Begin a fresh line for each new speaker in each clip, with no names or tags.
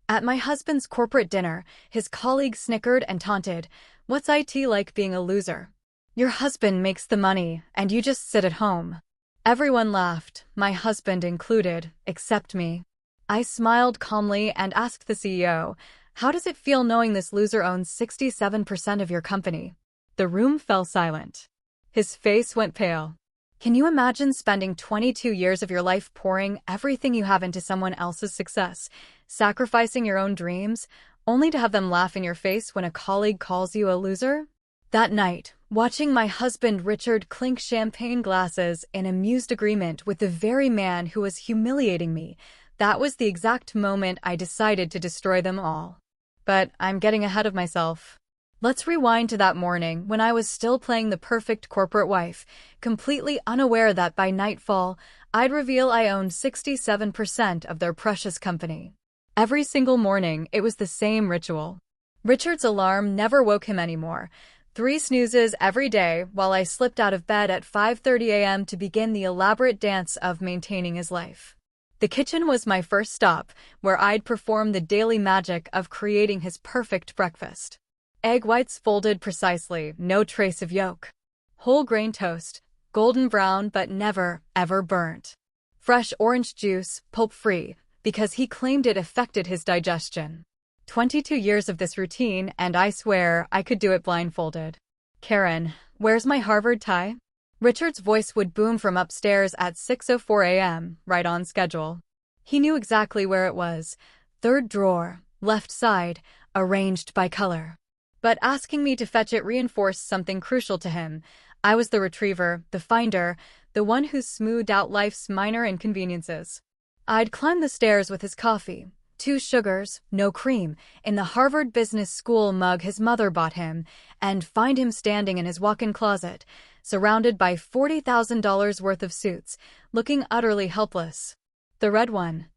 At my husband's corporate dinner, his colleagues snickered and taunted, "What's IT like being a loser? Your husband makes the money, and you just sit at home." Everyone laughed, my husband included, except me. I smiled calmly and asked the CEO, "How does it feel knowing this loser owns 67% of your company?" The room fell silent. His face went pale. Can you imagine spending 22 years of your life pouring everything you have into someone else's success, sacrificing your own dreams, only to have them laugh in your face when a colleague calls you a loser? That night, watching my husband Richard clink champagne glasses in amused agreement with the very man who was humiliating me, that was the exact moment I decided to destroy them all. But I'm getting ahead of myself. Let's rewind to that morning when I was still playing the perfect corporate wife, completely unaware that by nightfall, I'd reveal I owned 67% of their precious company. Every single morning, it was the same ritual. Richard's alarm never woke him anymore. 3 snoozes every day while I slipped out of bed at 5:30 a.m. to begin the elaborate dance of maintaining his life. The kitchen was my first stop, where I'd perform the daily magic of creating his perfect breakfast. Egg whites folded precisely, no trace of yolk. Whole grain toast, golden brown but never, ever burnt. Fresh orange juice, pulp-free, because he claimed it affected his digestion. 22 years of this routine, and I swear I could do it blindfolded. "Karen, where's my Harvard tie?" Richard's voice would boom from upstairs at 6:04 a.m., right on schedule. He knew exactly where it was. 3rd drawer, left side, arranged by color. But asking me to fetch it reinforced something crucial to him. I was the retriever, the finder, the one who smoothed out life's minor inconveniences. I'd climb the stairs with his coffee, 2 sugars, no cream, in the Harvard Business School mug his mother bought him, and find him standing in his walk-in closet, surrounded by $40,000 worth of suits, looking utterly helpless. "The red one?"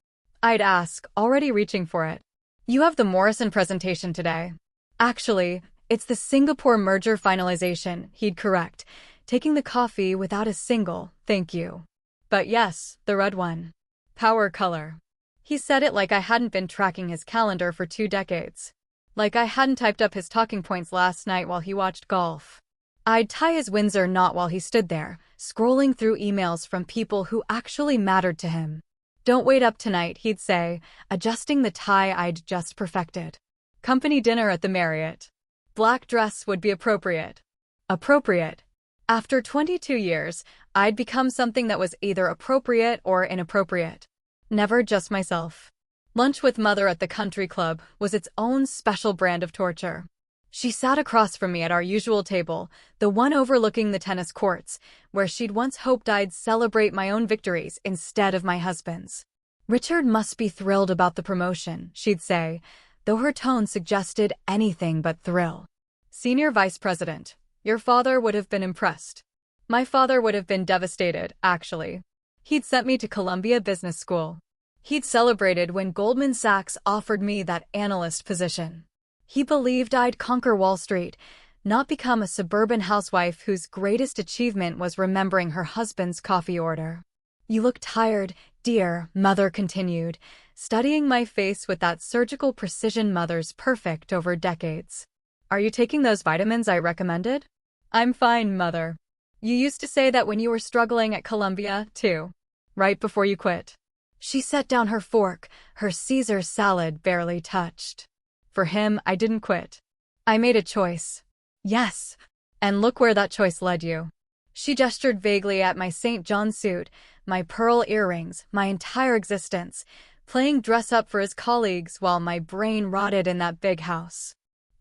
I'd ask, already reaching for it. "You have the Morrison presentation today." "Actually, it's the Singapore merger finalization," he'd correct, taking the coffee without a single "thank you." "But yes, the red one. Power color." He said it like I hadn't been tracking his calendar for 2 decades. Like I hadn't typed up his talking points last night while he watched golf. I'd tie his Windsor knot while he stood there, scrolling through emails from people who actually mattered to him. "Don't wait up tonight," he'd say, adjusting the tie I'd just perfected. "Company dinner at the Marriott. Black dress would be appropriate." Appropriate. After 22 years, I'd become something that was either appropriate or inappropriate. Never just myself. Lunch with Mother at the country club was its own special brand of torture. She sat across from me at our usual table, the one overlooking the tennis courts, where she'd once hoped I'd celebrate my own victories instead of my husband's. "Richard must be thrilled about the promotion," she'd say, though her tone suggested anything but thrill. "Senior Vice President, your father would have been impressed." My father would have been devastated, actually. He'd sent me to Columbia Business School. He'd celebrated when Goldman Sachs offered me that analyst position. He believed I'd conquer Wall Street, not become a suburban housewife whose greatest achievement was remembering her husband's coffee order. "You look tired, dear," Mother continued, studying my face with that surgical precision Mother's perfect over decades. "Are you taking those vitamins I recommended?" "I'm fine, Mother. You used to say that when you were struggling at Columbia, too. Right before you quit." She set down her fork, her Caesar salad barely touched. "For him, I didn't quit. I made a choice." "Yes. And look where that choice led you." She gestured vaguely at my St. John suit, my pearl earrings, my entire existence, playing dress-up for his colleagues while my brain rotted in that big house.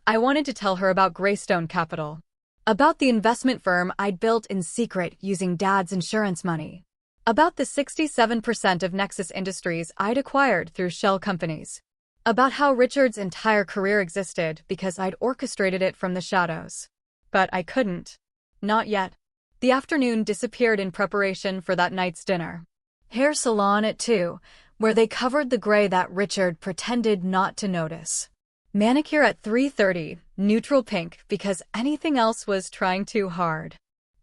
I wanted to tell her about Greystone Capital. About the investment firm I'd built in secret using Dad's insurance money. About the 67% of Nexus Industries I'd acquired through shell companies. About how Richard's entire career existed because I'd orchestrated it from the shadows. But I couldn't. Not yet. The afternoon disappeared in preparation for that night's dinner. Hair salon at 2, where they covered the gray that Richard pretended not to notice. Manicure at 3:30, neutral pink because anything else was trying too hard.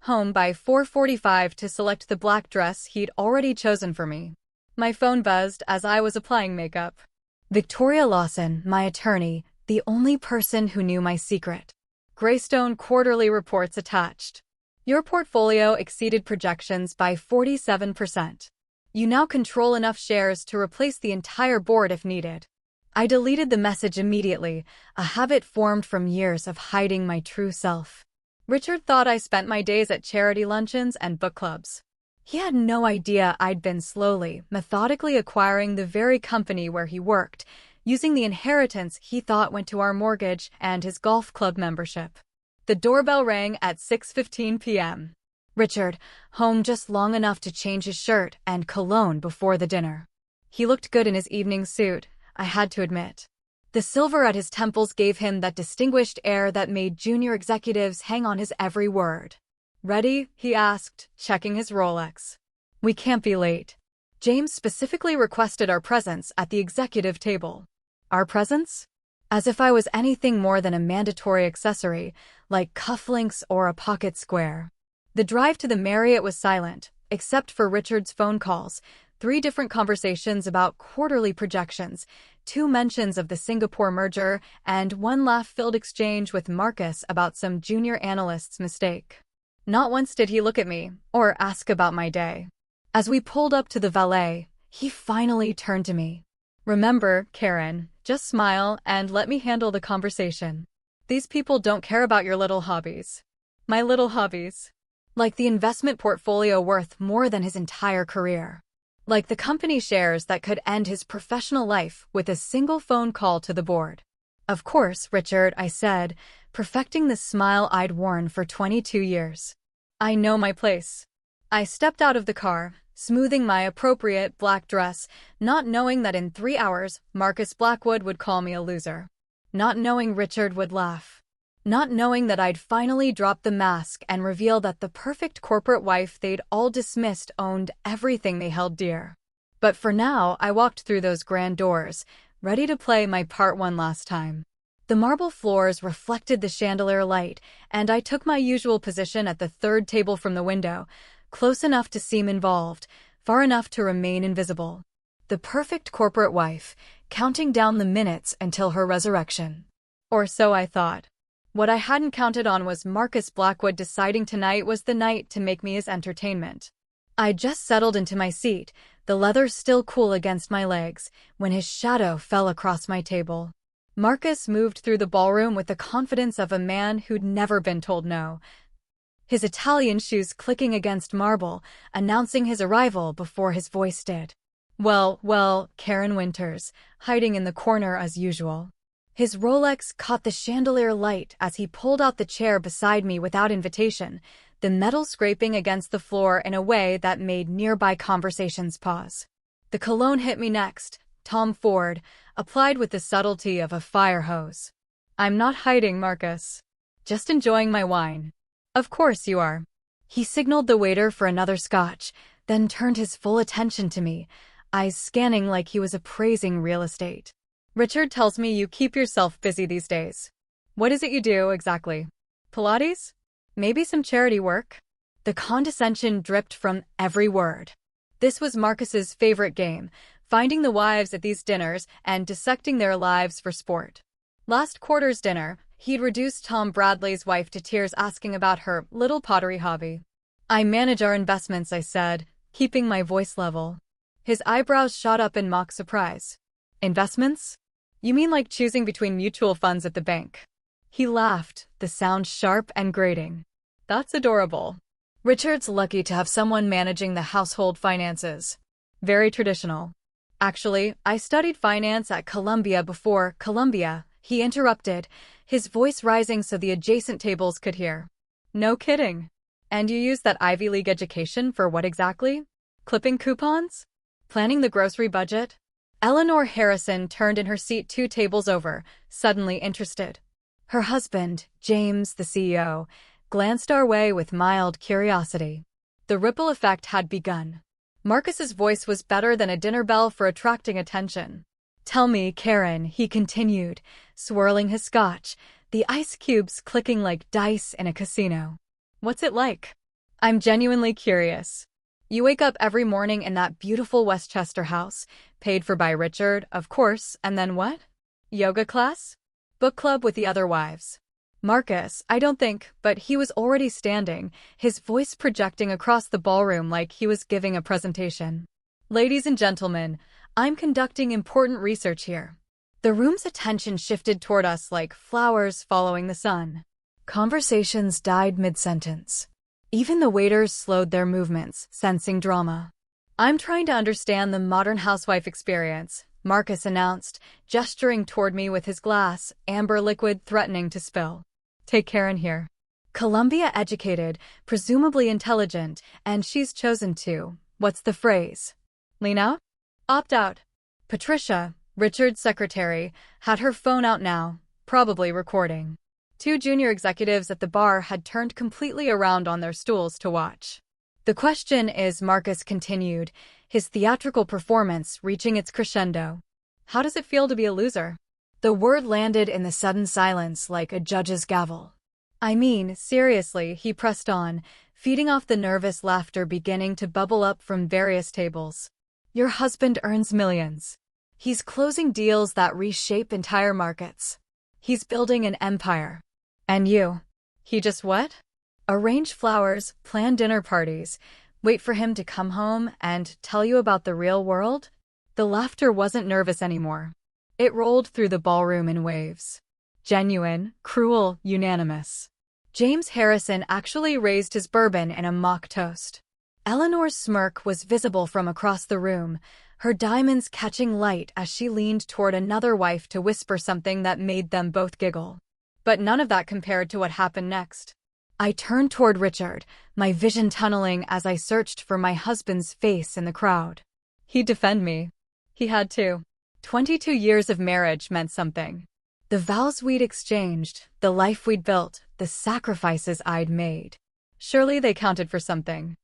Home by 4:45 to select the black dress he'd already chosen for me. My phone buzzed as I was applying makeup. Victoria Lawson, my attorney, the only person who knew my secret. Greystone quarterly reports attached. Your portfolio exceeded projections by 47%. You now control enough shares to replace the entire board if needed. I deleted the message immediately, a habit formed from years of hiding my true self. Richard thought I spent my days at charity luncheons and book clubs. He had no idea I'd been slowly, methodically acquiring the very company where he worked, using the inheritance he thought went to our mortgage and his golf club membership. The doorbell rang at 6:15 p.m. Richard, home just long enough to change his shirt and cologne before the dinner. He looked good in his evening suit, I had to admit. The silver at his temples gave him that distinguished air that made junior executives hang on his every word. Ready? He asked, checking his Rolex. We can't be late. James specifically requested our presence at the executive table. Our presence? As if I was anything more than a mandatory accessory, like cufflinks or a pocket square. The drive to the Marriott was silent, except for Richard's phone calls, 3 different conversations about quarterly projections, 2 mentions of the Singapore merger, and 1 laugh-filled exchange with Marcus about some junior analyst's mistake. Not once did he look at me, or ask about my day. As we pulled up to the valet, he finally turned to me. Remember, Karen, just smile and let me handle the conversation. These people don't care about your little hobbies. My little hobbies. Like the investment portfolio worth more than his entire career. Like the company shares that could end his professional life with a single phone call to the board. Of course, Richard, I said, perfecting the smile I'd worn for 22 years. I know my place. I stepped out of the car, smoothing my appropriate black dress, not knowing that in 3 hours, Marcus Blackwood would call me a loser. Not knowing Richard would laugh. Not knowing that I'd finally dropped the mask and reveal that the perfect corporate wife they'd all dismissed owned everything they held dear. But for now, I walked through those grand doors, ready to play my part one last time. The marble floors reflected the chandelier light, and I took my usual position at the 3rd table from the window, close enough to seem involved, far enough to remain invisible. The perfect corporate wife, counting down the minutes until her resurrection. Or so I thought. What I hadn't counted on was Marcus Blackwood deciding tonight was the night to make me his entertainment. I just settled into my seat, the leather still cool against my legs, when his shadow fell across my table. Marcus moved through the ballroom with the confidence of a man who'd never been told no. His Italian shoes clicking against marble, announcing his arrival before his voice did. Well, Karen Winters, hiding in the corner as usual. His Rolex caught the chandelier light as he pulled out the chair beside me without invitation, the metal scraping against the floor in a way that made nearby conversations pause. The cologne hit me next, Tom Ford, applied with the subtlety of a fire hose. I'm not hiding, Marcus. Just enjoying my wine. Of course you are. He signaled the waiter for another scotch, then turned his full attention to me, eyes scanning like he was appraising real estate. Richard tells me you keep yourself busy these days. What is it you do, exactly? Pilates? Maybe some charity work? The condescension dripped from every word. This was Marcus's favorite game, finding the wives at these dinners and dissecting their lives for sport. Last quarter's dinner, he'd reduced Tom Bradley's wife to tears asking about her little pottery hobby. I manage our investments, I said, keeping my voice level. His eyebrows shot up in mock surprise. Investments? You mean like choosing between mutual funds at the bank? He laughed, the sound sharp and grating. That's adorable. Richard's lucky to have someone managing the household finances. Very traditional. Actually, I studied finance at Columbia before Columbia, he interrupted, his voice rising so the adjacent tables could hear. No kidding. And you used that Ivy League education for what exactly? Clipping coupons? Planning the grocery budget? Eleanor Harrison turned in her seat 2 tables over, suddenly interested. Her husband, James, the CEO, glanced our way with mild curiosity. The ripple effect had begun. Marcus's voice was better than a dinner bell for attracting attention. Tell me, Karen, he continued, swirling his scotch, the ice cubes clicking like dice in a casino. What's it like? I'm genuinely curious. You wake up every morning in that beautiful Westchester house, paid for by Richard, of course, and then what? Yoga class? Book club with the other wives. Marcus, I don't think, but he was already standing, his voice projecting across the ballroom like he was giving a presentation. Ladies and gentlemen, I'm conducting important research here. The room's attention shifted toward us like flowers following the sun. Conversations died mid-sentence. Even the waiters slowed their movements, sensing drama. I'm trying to understand the modern housewife experience, Marcus announced, gesturing toward me with his glass, amber liquid threatening to spill. Take care in here. Columbia educated, presumably intelligent, and she's chosen to, what's the phrase? Lean out? Opt out. Patricia, Richard's secretary, had her phone out now, probably recording. Two junior executives at the bar had turned completely around on their stools to watch. The question is, Marcus continued, his theatrical performance reaching its crescendo. How does it feel to be a loser? The word landed in the sudden silence like a judge's gavel. I mean, seriously, he pressed on, feeding off the nervous laughter beginning to bubble up from various tables. Your husband earns millions. He's closing deals that reshape entire markets. He's building an empire. And you? He just what? Arrange flowers, plan dinner parties, wait for him to come home and tell you about the real world? The laughter wasn't nervous anymore. It rolled through the ballroom in waves. Genuine, cruel, unanimous. James Harrison actually raised his bourbon in a mock toast. Eleanor's smirk was visible from across the room, her diamonds catching light as she leaned toward another wife to whisper something that made them both giggle. But none of that compared to what happened next. I turned toward Richard, my vision tunneling as I searched for my husband's face in the crowd. He'd defend me. He had to. 22 years of marriage meant something. The vows we'd exchanged, the life we'd built, the sacrifices I'd made. Surely they counted for something.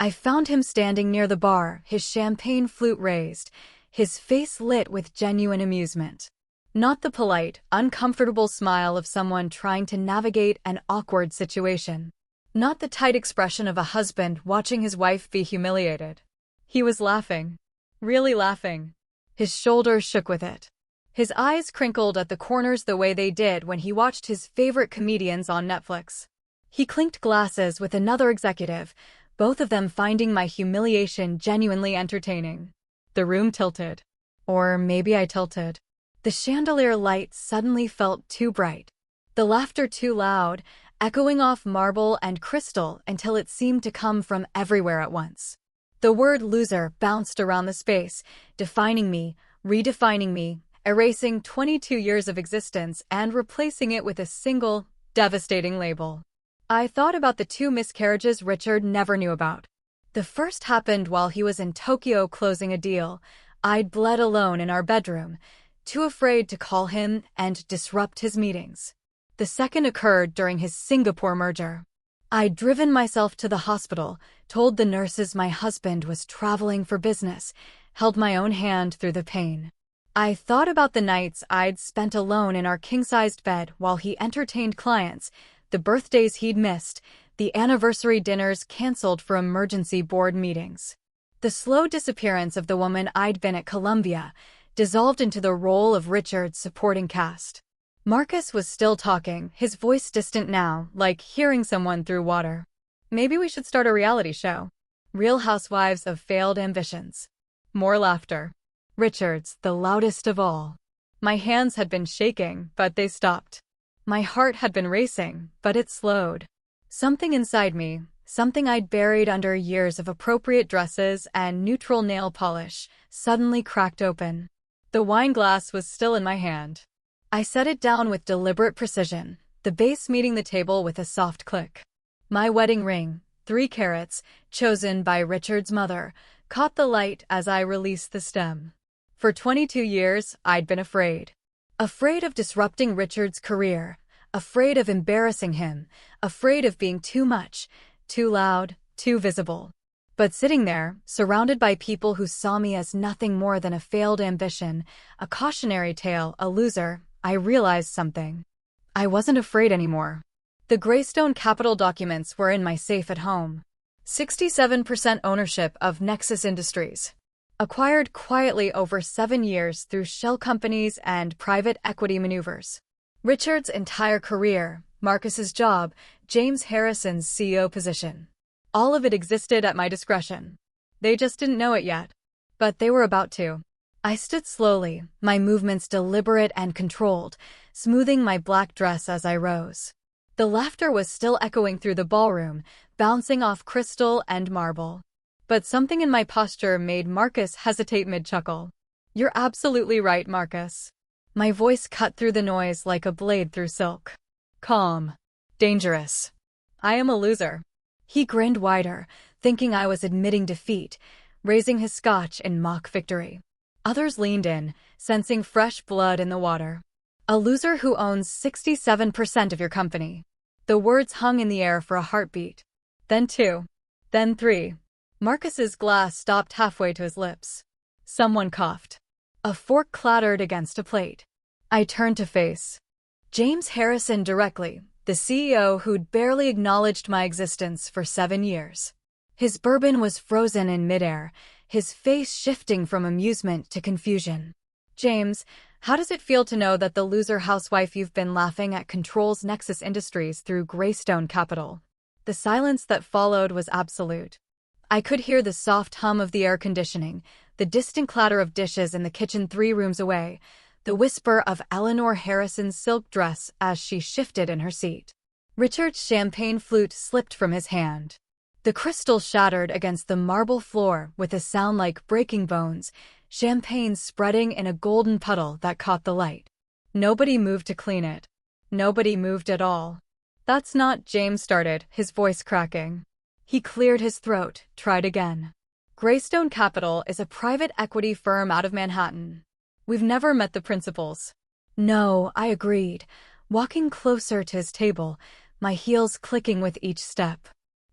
I found him standing near the bar, his champagne flute raised, his face lit with genuine amusement. Not the polite, uncomfortable smile of someone trying to navigate an awkward situation. Not the tight expression of a husband watching his wife be humiliated. He was laughing. Really laughing. His shoulders shook with it. His eyes crinkled at the corners the way they did when he watched his favorite comedians on Netflix. He clinked glasses with another executive, both of them finding my humiliation genuinely entertaining. The room tilted. Or maybe I tilted. The chandelier light suddenly felt too bright. The laughter too loud, echoing off marble and crystal until it seemed to come from everywhere at once. The word loser bounced around the space, defining me, redefining me, erasing 22 years of existence and replacing it with a single, devastating label. I thought about the two miscarriages Richard never knew about. The first happened while he was in Tokyo closing a deal. I'd bled alone in our bedroom, too afraid to call him and disrupt his meetings. The second occurred during his Singapore merger. I'd driven myself to the hospital, told the nurses my husband was traveling for business, held my own hand through the pain. I thought about the nights I'd spent alone in our king-sized bed while he entertained clients, the birthdays he'd missed, the anniversary dinners canceled for emergency board meetings. The slow disappearance of the woman I'd been at Columbia dissolved into the role of Richard's supporting cast. Marcus was still talking, his voice distant now, like hearing someone through water. Maybe we should start a reality show. Real Housewives of Failed Ambitions. More laughter. Richard's, the loudest of all. My hands had been shaking, but they stopped. My heart had been racing, but it slowed. Something inside me, something I'd buried under years of appropriate dresses and neutral nail polish, suddenly cracked open. The wine glass was still in my hand. I set it down with deliberate precision, the base meeting the table with a soft click. My wedding ring, 3 carats, chosen by Richard's mother, caught the light as I released the stem. For 22 years, I'd been afraid. Afraid of disrupting Richard's career, afraid of embarrassing him, afraid of being too much, too loud, too visible. But sitting there, surrounded by people who saw me as nothing more than a failed ambition, a cautionary tale, a loser, I realized something. I wasn't afraid anymore. The Greystone Capital documents were in my safe at home. 67% ownership of Nexus Industries. Acquired quietly over 7 years through shell companies and private equity maneuvers. Richard's entire career, Marcus's job, James Harrison's CEO position. All of it existed at my discretion. They just didn't know it yet. But they were about to. I stood slowly, my movements deliberate and controlled, smoothing my black dress as I rose. The laughter was still echoing through the ballroom, bouncing off crystal and marble. But something in my posture made Marcus hesitate mid-chuckle. "You're absolutely right, Marcus." My voice cut through the noise like a blade through silk. Calm. Dangerous. I am a loser. He grinned wider, thinking I was admitting defeat, raising his scotch in mock victory. Others leaned in, sensing fresh blood in the water. A loser who owns 67% of your company. The words hung in the air for a heartbeat. Then 2. Then 3. Marcus's glass stopped halfway to his lips. Someone coughed. A fork clattered against a plate. I turned to face James Harrison directly, the CEO who'd barely acknowledged my existence for 7 years. His bourbon was frozen in midair, his face shifting from amusement to confusion. "James, how does it feel to know that the loser housewife you've been laughing at controls Nexus Industries through Greystone Capital?" The silence that followed was absolute. I could hear the soft hum of the air conditioning, the distant clatter of dishes in the kitchen 3 rooms away, the whisper of Eleanor Harrison's silk dress as she shifted in her seat. Richard's champagne flute slipped from his hand. The crystal shattered against the marble floor with a sound like breaking bones, champagne spreading in a golden puddle that caught the light. Nobody moved to clean it. Nobody moved at all. "That's not," James started, his voice cracking. He cleared his throat, tried again. "Greystone Capital is a private equity firm out of Manhattan. We've never met the principals." "No," I agreed, walking closer to his table, my heels clicking with each step.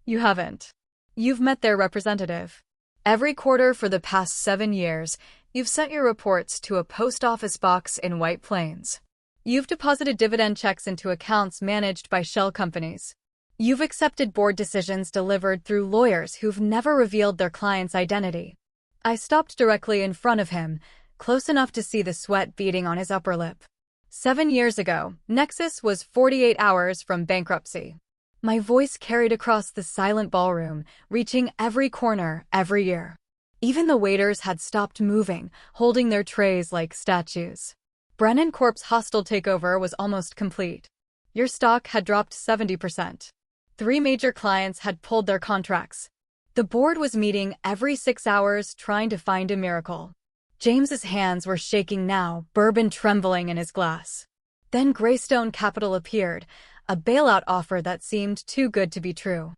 "You haven't. You've met their representative. Every quarter for the past 7 years, you've sent your reports to a post office box in White Plains. You've deposited dividend checks into accounts managed by shell companies. You've accepted board decisions delivered through lawyers who've never revealed their client's identity." I stopped directly in front of him, close enough to see the sweat beading on his upper lip. 7 years ago, Nexus was 48 hours from bankruptcy. My voice carried across the silent ballroom, reaching every corner, every year. Even the waiters had stopped moving, holding their trays like statues. Brennan Corp's hostile takeover was almost complete. Your stock had dropped 70%. 3 major clients had pulled their contracts. The board was meeting every 6 hours trying to find a miracle. James's hands were shaking now, bourbon trembling in his glass. Then Greystone Capital appeared, a bailout offer that seemed too good to be true.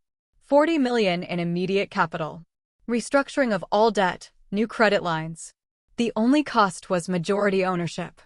$40 million in immediate capital. Restructuring of all debt, new credit lines. The only cost was majority ownership.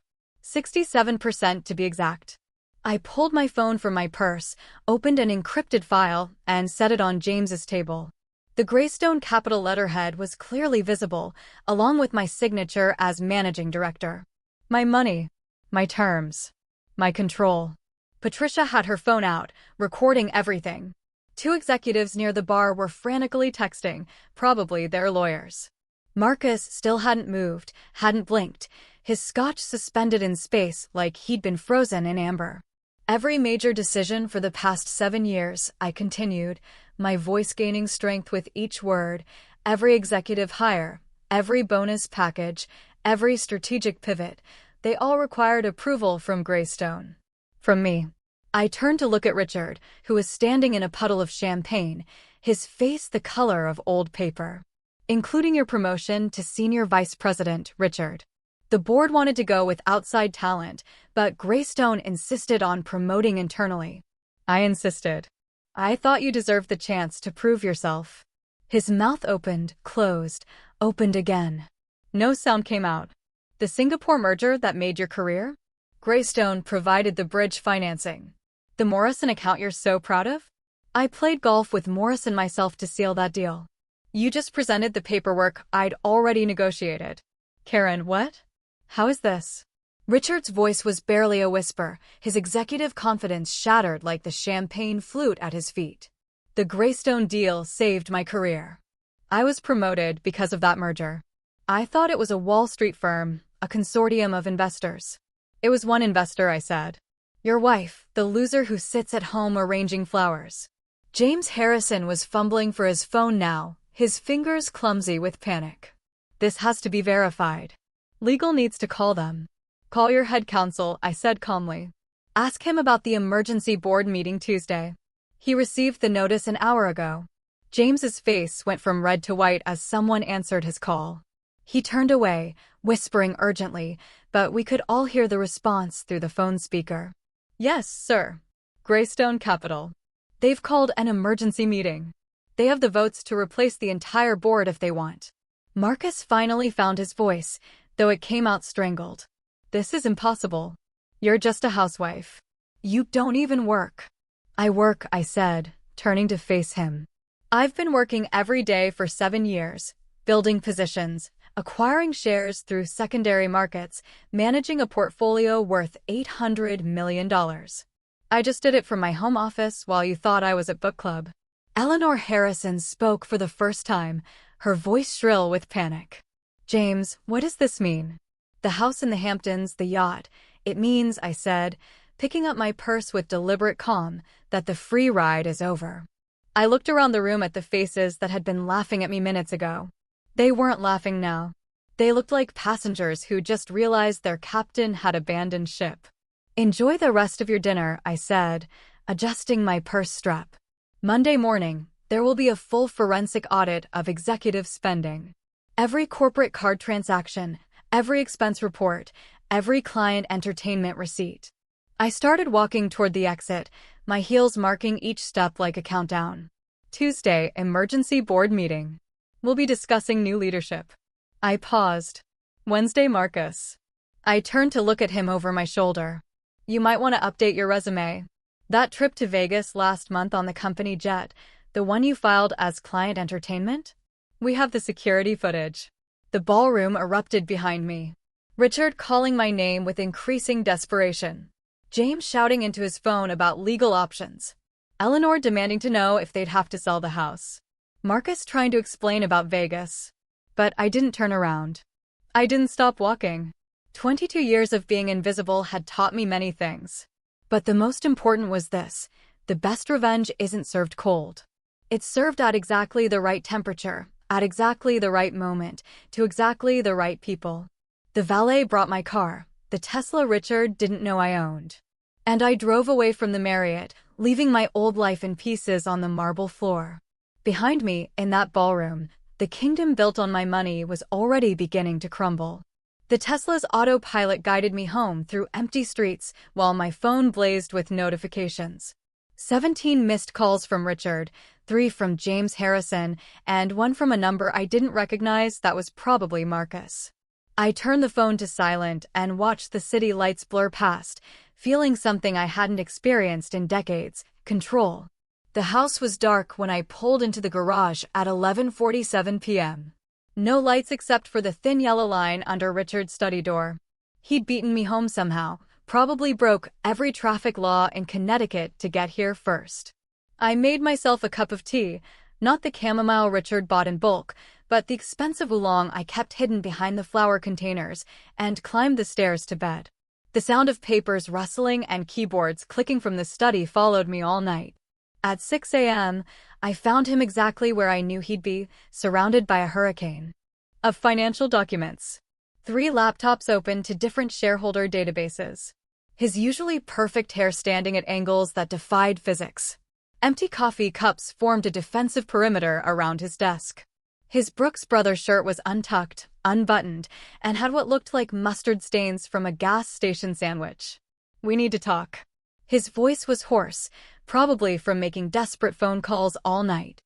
67% to be exact. I pulled my phone from my purse, opened an encrypted file, and set it on James's table. The Greystone Capital letterhead was clearly visible, along with my signature as managing director. My money. My terms. My control. Patricia had her phone out, recording everything. 2 executives near the bar were frantically texting, probably their lawyers. Marcus still hadn't moved, hadn't blinked, his scotch suspended in space like he'd been frozen in amber. "Every major decision for the past 7 years," I continued, my voice gaining strength with each word, "every executive hire, every bonus package, every strategic pivot, they all required approval from Greystone. From me." I turned to look at Richard, who was standing in a puddle of champagne, his face the color of old paper. "Including your promotion to senior vice president, Richard. The board wanted to go with outside talent, but Greystone insisted on promoting internally." I insisted. "I thought you deserved the chance to prove yourself." His mouth opened, closed, opened again. No sound came out. "The Singapore merger that made your career? Greystone provided the bridge financing. The Morrison account you're so proud of? I played golf with Morrison myself to seal that deal. You just presented the paperwork I'd already negotiated." "Karen, what? How is this?" Richard's voice was barely a whisper, his executive confidence shattered like the champagne flute at his feet. The Greystone deal saved my career. I was promoted because of that merger. I thought it was a Wall Street firm, a consortium of investors. It was one investor, I said. Your wife, the loser who sits at home arranging flowers. James Harrison was fumbling for his phone now, his fingers clumsy with panic. This has to be verified. Legal needs to call them. Call your head counsel, I said calmly. Ask him about the emergency board meeting Tuesday. He received the notice an hour ago. James's face went from red to white as someone answered his call. He turned away, whispering urgently, but we could all hear the response through the phone speaker. Yes, sir. Greystone Capital. They've called an emergency meeting. They have the votes to replace the entire board if they want. Marcus finally found his voice, though it came out strangled. This is impossible. You're just a housewife. You don't even work. I work, I said, turning to face him. I've been working every day for 7 years, building positions, acquiring shares through secondary markets, managing a portfolio worth $800 million. I just did it from my home office while you thought I was at book club. Eleanor Harrison spoke for the first time, her voice shrill with panic. James, what does this mean? The house in the Hamptons, the yacht. It means, I said, picking up my purse with deliberate calm, that the free ride is over. I looked around the room at the faces that had been laughing at me minutes ago. They weren't laughing now. They looked like passengers who just realized their captain had abandoned ship. Enjoy the rest of your dinner, I said, adjusting my purse strap. Monday morning, there will be a full forensic audit of executive spending. Every corporate card transaction, every expense report, every client entertainment receipt. I started walking toward the exit, my heels marking each step like a countdown. Tuesday, emergency board meeting. We'll be discussing new leadership. I paused. Wednesday, Marcus. I turned to look at him over my shoulder. You might want to update your resume. That trip to Vegas last month on the company jet, the one you filed as client entertainment? We have the security footage. The ballroom erupted behind me. Richard calling my name with increasing desperation. James shouting into his phone about legal options. Eleanor demanding to know if they'd have to sell the house. Marcus trying to explain about Vegas. But I didn't turn around. I didn't stop walking. 22 years of being invisible had taught me many things. But the most important was this: the best revenge isn't served cold. It's served at exactly the right temperature, at exactly the right moment, to exactly the right people. The valet brought my car, the Tesla Richard didn't know I owned. And I drove away from the Marriott, leaving my old life in pieces on the marble floor. Behind me, in that ballroom, the kingdom built on my money was already beginning to crumble. The Tesla's autopilot guided me home through empty streets while my phone blazed with notifications. 17 missed calls from Richard, 3 from James Harrison, and 1 from a number I didn't recognize that was probably Marcus. I turned the phone to silent and watched the city lights blur past, feeling something I hadn't experienced in decades: control. The house was dark when I pulled into the garage at 11:47 p.m. No lights except for the thin yellow line under Richard's study door. He'd beaten me home somehow, probably broke every traffic law in Connecticut to get here first. I made myself a cup of tea, not the chamomile Richard bought in bulk, but the expensive oolong I kept hidden behind the flower containers, and climbed the stairs to bed. The sound of papers rustling and keyboards clicking from the study followed me all night. At 6 a.m., I found him exactly where I knew he'd be, surrounded by a hurricane of financial documents. 3 laptops open to different shareholder databases. His usually perfect hair standing at angles that defied physics. Empty coffee cups formed a defensive perimeter around his desk. His Brooks Brothers shirt was untucked, unbuttoned, and had what looked like mustard stains from a gas station sandwich. We need to talk. His voice was hoarse, probably from making desperate phone calls all night.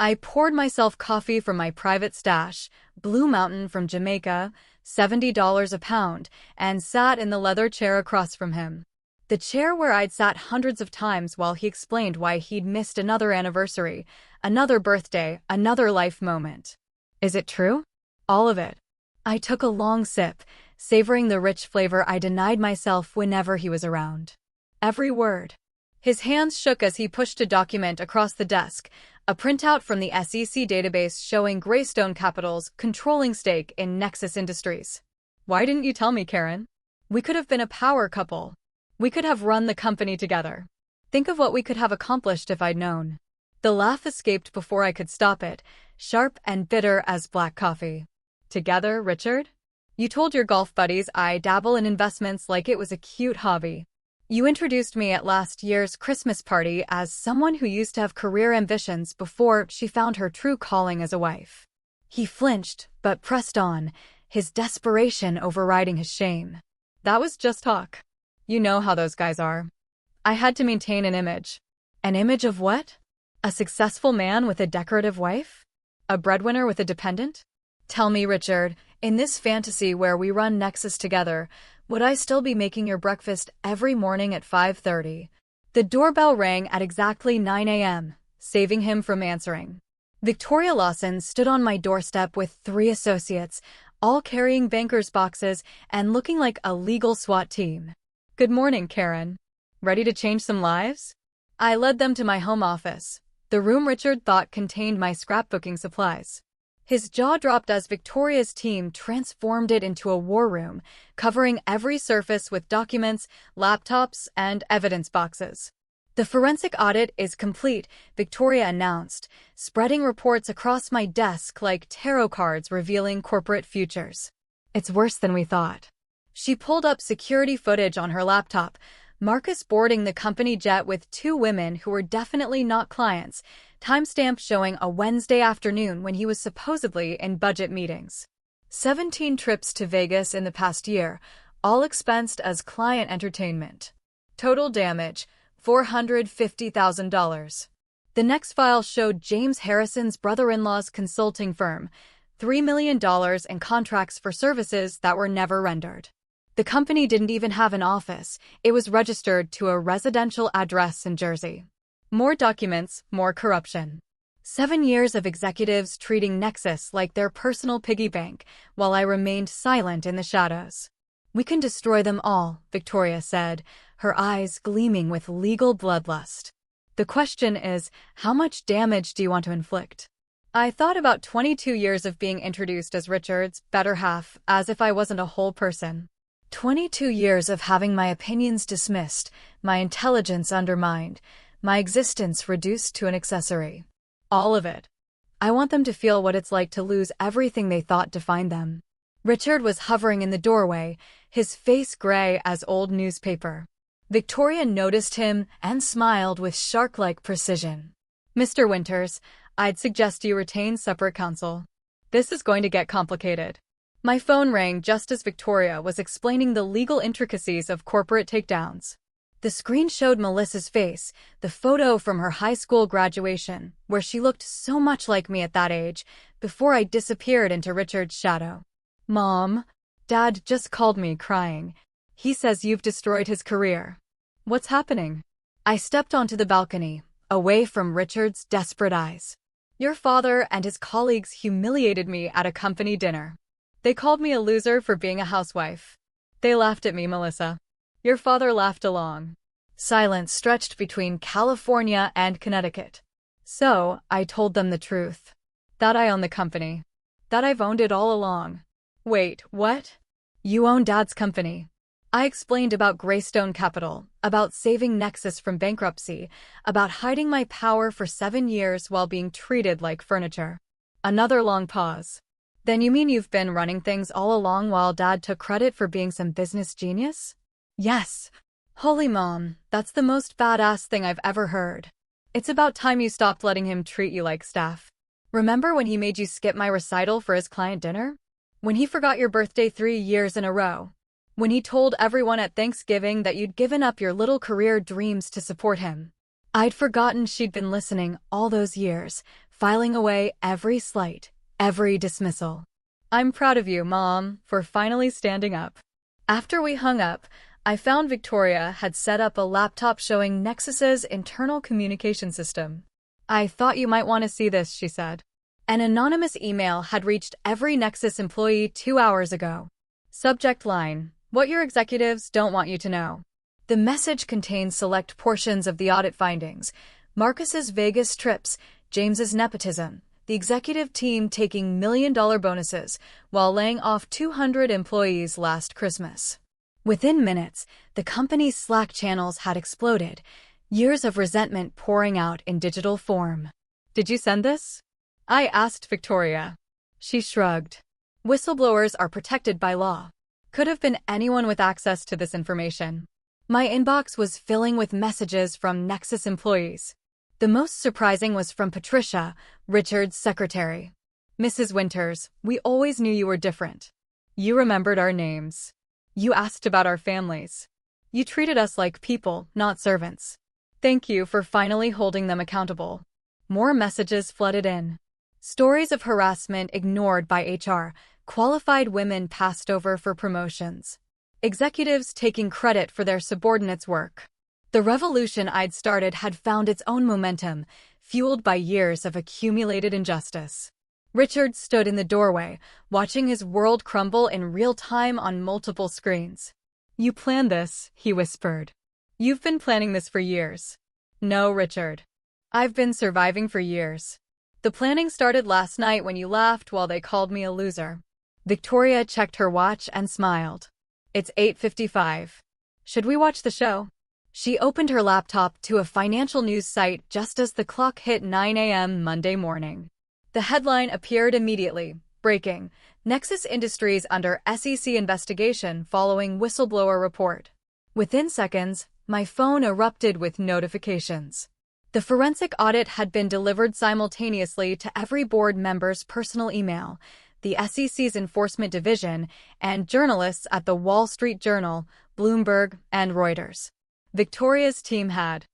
I poured myself coffee from my private stash, Blue Mountain from Jamaica, $70 a pound, and sat in the leather chair across from him. The chair where I'd sat hundreds of times while he explained why he'd missed another anniversary, another birthday, another life moment. Is it true? All of it. I took a long sip, savoring the rich flavor I denied myself whenever he was around. Every word. His hands shook as he pushed a document across the desk, a printout from the SEC database showing Greystone Capital's controlling stake in Nexus Industries. Why didn't you tell me, Karen? We could have been a power couple. We could have run the company together. Think of what we could have accomplished if I'd known. The laugh escaped before I could stop it, sharp and bitter as black coffee. Together, Richard? You told your golf buddies I dabble in investments like it was a cute hobby. You introduced me at last year's Christmas party as someone who used to have career ambitions before she found her true calling as a wife. He flinched, but pressed on, his desperation overriding his shame. That was just talk. You know how those guys are. I had to maintain an image. An image of what? A successful man with a decorative wife? A breadwinner with a dependent? Tell me, Richard, in this fantasy where we run Nexus together, would I still be making your breakfast every morning at 5:30? The doorbell rang at exactly 9 a.m., saving him from answering. Victoria Lawson stood on my doorstep with 3 associates, all carrying banker's boxes and looking like a legal SWAT team. Good morning, Karen. Ready to change some lives? I led them to my home office, the room Richard thought contained my scrapbooking supplies. His jaw dropped as Victoria's team transformed it into a war room, covering every surface with documents, laptops, and evidence boxes. The forensic audit is complete, Victoria announced, spreading reports across my desk like tarot cards revealing corporate futures. It's worse than we thought. She pulled up security footage on her laptop, Marcus boarding the company jet with 2 women who were definitely not clients, timestamp showing a Wednesday afternoon when he was supposedly in budget meetings. 17 trips to Vegas in the past year, all expensed as client entertainment. Total damage, $450,000. The next file showed James Harrison's brother-in-law's consulting firm, $3 million in contracts for services that were never rendered. The company didn't even have an office. It was registered to a residential address in Jersey. More documents, more corruption. 7 years of executives treating Nexus like their personal piggy bank, while I remained silent in the shadows. We can destroy them all, Victoria said, her eyes gleaming with legal bloodlust. The question is, how much damage do you want to inflict? I thought about 22 years of being introduced as Richard's better half, as if I wasn't a whole person. 22 years of having my opinions dismissed, my intelligence undermined, my existence reduced to an accessory. All of it. I want them to feel what it's like to lose everything they thought defined them. Richard was hovering in the doorway, his face gray as old newspaper. Victoria noticed him and smiled with shark-like precision. Mr. Winters, I'd suggest you retain separate counsel. This is going to get complicated. My phone rang just as Victoria was explaining the legal intricacies of corporate takedowns. The screen showed Melissa's face, the photo from her high school graduation, where she looked so much like me at that age, before I disappeared into Richard's shadow. Mom, Dad just called me crying. He says you've destroyed his career. What's happening? I stepped onto the balcony, away from Richard's desperate eyes. Your father and his colleagues humiliated me at a company dinner. They called me a loser for being a housewife. They laughed at me, Melissa. Your father laughed along. Silence stretched between California and Connecticut. So, I told them the truth. That I own the company. That I've owned it all along. Wait, what? You own Dad's company. I explained about Greystone Capital, about saving Nexus from bankruptcy, about hiding my power for 7 years while being treated like furniture. Another long pause. Then you mean you've been running things all along while Dad took credit for being some business genius? Yes. Holy Mom, that's the most badass thing I've ever heard. It's about time you stopped letting him treat you like staff. Remember when he made you skip my recital for his client dinner? When he forgot your birthday 3 years in a row? When he told everyone at Thanksgiving that you'd given up your little career dreams to support him? I'd forgotten she'd been listening all those years, filing away every slight, every dismissal. I'm proud of you, Mom, for finally standing up. After we hung up, I found Victoria had set up a laptop showing Nexus's internal communication system. I thought you might want to see this, she said. An anonymous email had reached every Nexus employee 2 hours ago. Subject line, what your executives don't want you to know. The The message contained select portions of the audit findings: Marcus's Vegas trips, James's nepotism, the executive team taking million-dollar bonuses while laying off 200 employees last Christmas. Within minutes, the company's Slack channels had exploded, years of resentment pouring out in digital form. "Did you send this?" I asked Victoria. She shrugged. "Whistleblowers are protected by law. Could have been anyone with access to this information." My inbox was filling with messages from Nexus employees. The most surprising was from Patricia, Richard's secretary. "Mrs. Winters, we always knew you were different. You remembered our names. You asked about our families. You treated us like people, not servants. Thank you for finally holding them accountable." More messages flooded in. Stories of harassment ignored by HR, qualified women passed over for promotions, executives taking credit for their subordinates' work. The revolution I'd started had found its own momentum, fueled by years of accumulated injustice. Richard stood in the doorway, watching his world crumble in real time on multiple screens. "You planned this," he whispered. "You've been planning this for years." "No, Richard. I've been surviving for years. The planning started last night when you laughed while they called me a loser." Victoria checked her watch and smiled. "It's 8:55. Should we watch the show?" She opened her laptop to a financial news site just as the clock hit 9 a.m. Monday morning. The headline appeared immediately: "Breaking: Nexus Industries under SEC investigation following whistleblower report." Within seconds, my phone erupted with notifications. The forensic audit had been delivered simultaneously to every board member's personal email, the SEC's enforcement division, and journalists at the Wall Street Journal, Bloomberg, and Reuters. Victoria's team had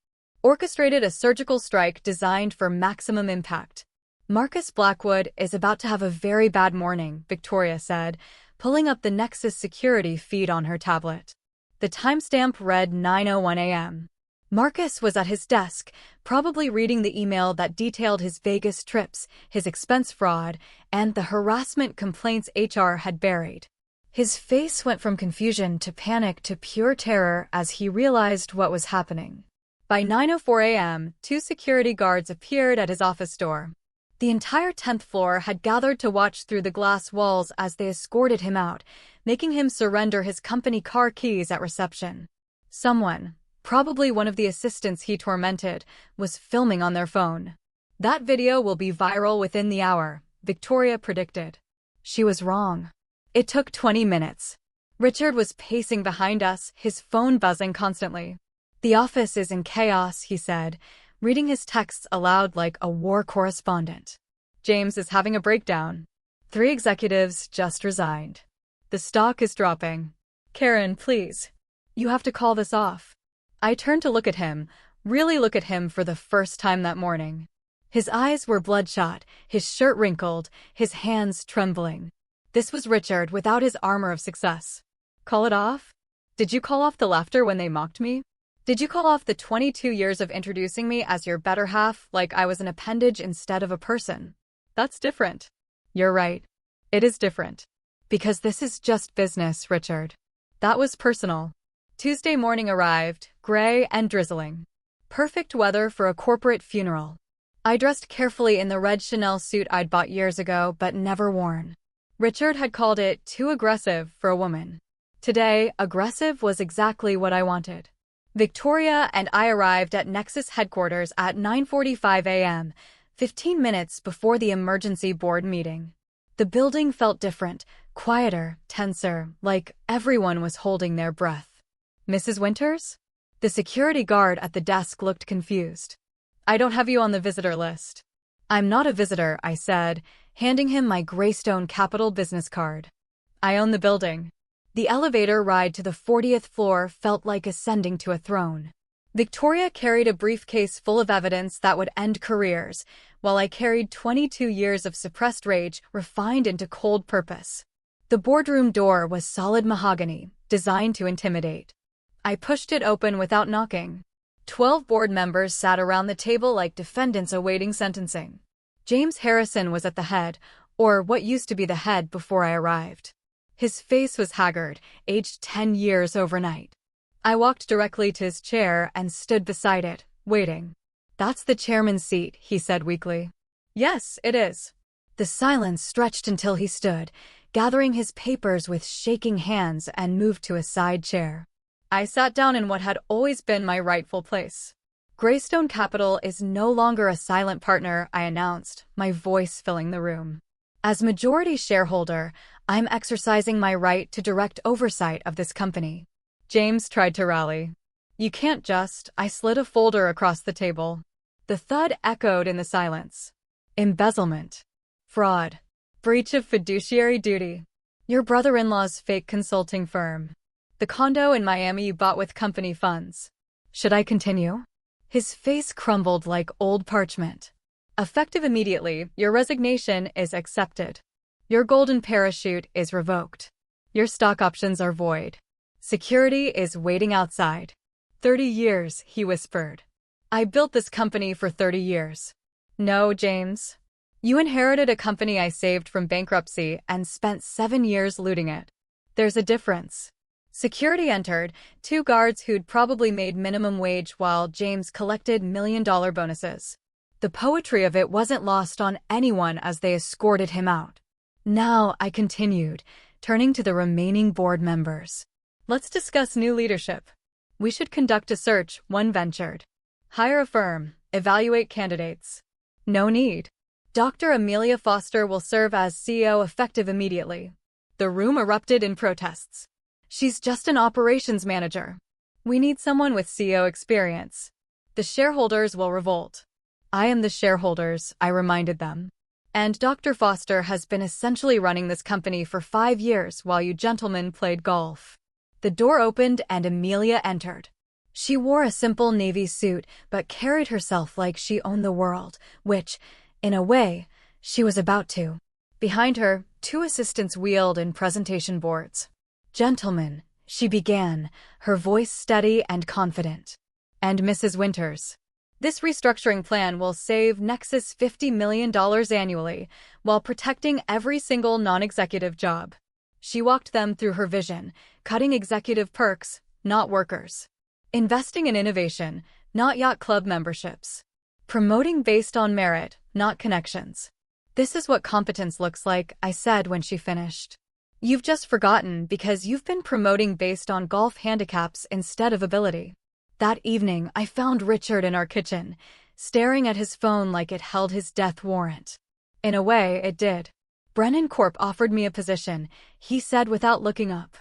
orchestrated a surgical strike designed for maximum impact. "Marcus Blackwood is about to have a very bad morning," Victoria said, pulling up the Nexus security feed on her tablet. The timestamp read 9:01 a.m. Marcus was at his desk, probably reading the email that detailed his Vegas trips, his expense fraud, and the harassment complaints HR had buried. His face went from confusion to panic to pure terror as he realized what was happening. By 9:04 a.m., 2 security guards appeared at his office door. The entire 10th floor had gathered to watch through the glass walls as they escorted him out, making him surrender his company car keys at reception. Someone, probably one of the assistants he tormented, was filming on their phone. "That video will be viral within the hour," Victoria predicted. She was wrong. It took 20 minutes. Richard was pacing behind us, his phone buzzing constantly. "The office is in chaos," he said, reading his texts aloud like a war correspondent. "James is having a breakdown. 3 executives just resigned. The stock is dropping. Karen, please. You have to call this off." I turned to look at him, really look at him for the first time that morning. His eyes were bloodshot, his shirt wrinkled, his hands trembling. This was Richard without his armor of success. "Call it off? Did you call off the laughter when they mocked me? Did you call off the 22 years of introducing me as your better half like I was an appendage instead of a person? That's different." "You're right. It is different. Because this is just business, Richard." That was personal. Tuesday morning arrived, gray and drizzling. Perfect weather for a corporate funeral. I dressed carefully in the red Chanel suit I'd bought years ago but never worn. Richard had called it too aggressive for a woman. Today, aggressive was exactly what I wanted. Victoria and I arrived at Nexus headquarters at 9:45 a.m., 15 minutes before the emergency board meeting. The building felt different, quieter, tenser, like everyone was holding their breath. "Mrs. Winters?" The security guard at the desk looked confused. "I don't have you on the visitor list." "I'm not a visitor," I said, handing him my Greystone Capital business card. "I own the building." The elevator ride to the 40th floor felt like ascending to a throne. Victoria carried a briefcase full of evidence that would end careers, while I carried 22 years of suppressed rage refined into cold purpose. The boardroom door was solid mahogany, designed to intimidate. I pushed it open without knocking. 12 board members sat around the table like defendants awaiting sentencing. James Harrison was at the head, or what used to be the head before I arrived. His face was haggard, aged 10 years overnight. I walked directly to his chair and stood beside it, waiting. "That's the chairman's seat," he said weakly. "Yes, it is." The silence stretched until he stood, gathering his papers with shaking hands, and moved to a side chair. I sat down in what had always been my rightful place. "Greystone Capital is no longer a silent partner," I announced, my voice filling the room. "As majority shareholder, I'm exercising my right to direct oversight of this company." James tried to rally. "You can't just—" I slid a folder across the table. The thud echoed in the silence. "Embezzlement. Fraud. Breach of fiduciary duty. Your brother-in-law's fake consulting firm. The condo in Miami you bought with company funds." Should I continue? His face crumbled like old parchment. "Effective immediately, your resignation is accepted. Your golden parachute is revoked. Your stock options are void. Security is waiting outside." 30 years, he whispered. "I built this company for 30 years. No, James. You inherited a company I saved from bankruptcy and spent 7 years looting it. There's a difference." Security entered, 2 guards who'd probably made minimum wage while James collected million-dollar bonuses. The poetry of it wasn't lost on anyone as they escorted him out. "Now," I continued, turning to the remaining board members. "Let's discuss new leadership. We should conduct a search," one ventured. "Hire a firm, evaluate candidates." "No need. Dr. Amelia Foster will serve as CEO effective immediately." The room erupted in protests. "She's just an operations manager. We need someone with CEO experience." "The shareholders will revolt." "I am the shareholders," I reminded them. "And Dr. Foster has been essentially running this company for 5 years while you gentlemen played golf." The door opened and Amelia entered. She wore a simple navy suit but carried herself like she owned the world, which, in a way, she was about to. Behind her, 2 assistants wheeled in presentation boards. "Gentlemen," she began, her voice steady and confident. "And Mrs. Winters. This restructuring plan will save Nexus $50 million annually while protecting every single non-executive job." She walked them through her vision, cutting executive perks, not workers. Investing in innovation, not yacht club memberships. Promoting based on merit, not connections. "This is what competence looks like," I said when she finished. "You've just forgotten because you've been promoting based on golf handicaps instead of ability." That evening, I found Richard in our kitchen, staring at his phone like it held his death warrant. In a way, it did. "Brennan Corp offered me a position," he said without looking up.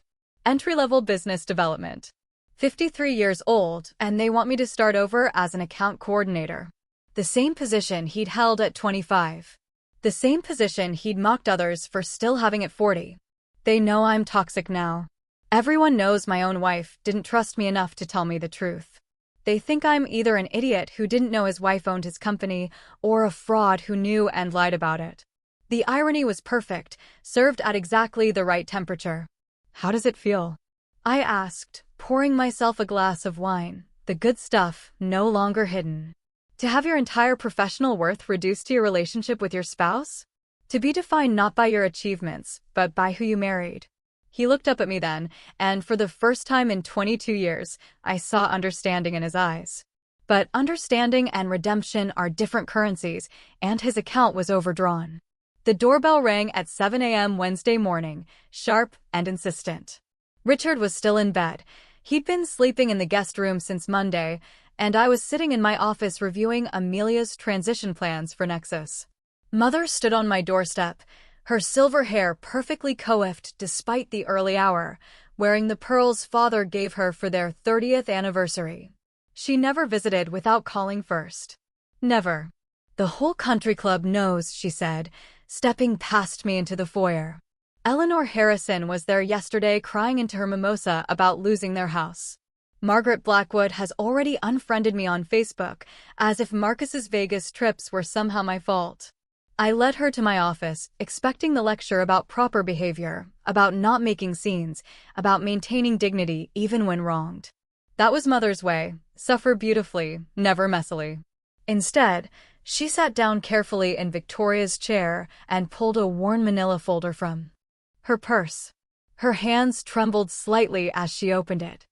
"Entry-level business development. 53 years old, and they want me to start over as an account coordinator." The same position he'd held at 25. The same position he'd mocked others for still having at 40. "They know I'm toxic now. Everyone knows my own wife didn't trust me enough to tell me the truth. They think I'm either an idiot who didn't know his wife owned his company or a fraud who knew and lied about it." The irony was perfect, served at exactly the right temperature. "How does it feel?" I asked, pouring myself a glass of wine, the good stuff no longer hidden. "To have your entire professional worth reduced to your relationship with your spouse? To be defined not by your achievements, but by who you married?" He looked up at me then, and for the first time in 22 years, I saw understanding in his eyes. But understanding and redemption are different currencies, and his account was overdrawn. The doorbell rang at 7 a.m. Wednesday morning, sharp and insistent. Richard was still in bed. He'd been sleeping in the guest room since Monday, and I was sitting in my office reviewing Amelia's transition plans for Nexus. Mother stood on my doorstep, her silver hair perfectly coiffed despite the early hour, wearing the pearls father gave her for their 30th anniversary. She never visited without calling first. "Never. The whole country club knows," she said, stepping past me into the foyer. "Eleanor Harrison was there yesterday crying into her mimosa about losing their house. Margaret Blackwood has already unfriended me on Facebook, as if Marcus's Vegas trips were somehow my fault." I led her to my office, expecting the lecture about proper behavior, about not making scenes, about maintaining dignity even when wronged. That was Mother's way, suffer beautifully, never messily. Instead, she sat down carefully in Victoria's chair and pulled a worn manila folder from her purse. Her hands trembled slightly as she opened it.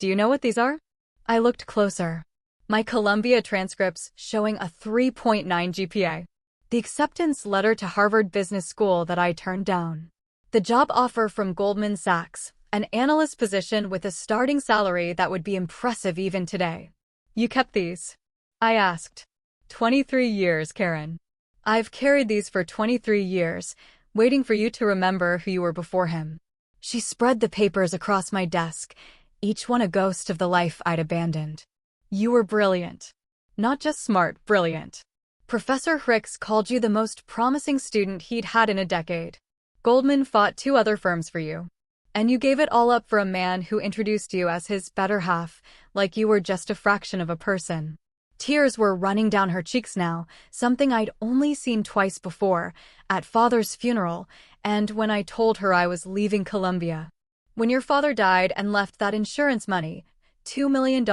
Do you know what these are? I looked closer. My Columbia transcripts showing a 3.9 GPA. The acceptance letter to Harvard Business School that I turned down. The job offer from Goldman Sachs, an analyst position with a starting salary that would be impressive even today. You kept these? I asked. 23 years, Karen. I've carried these for 23 years, waiting for you to remember who you were before him. She spread the papers across my desk, each one a ghost of the life I'd abandoned. You were brilliant. Not just smart, brilliant. Professor Hicks called you the most promising student he'd had in a decade. Goldman fought 2 other firms for you. And you gave it all up for a man who introduced you as his better half, like you were just a fraction of a person. Tears were running down her cheeks now, something I'd only seen twice before, at Father's funeral, and when I told her I was leaving Columbia. When your father died and left that insurance money, $2 million,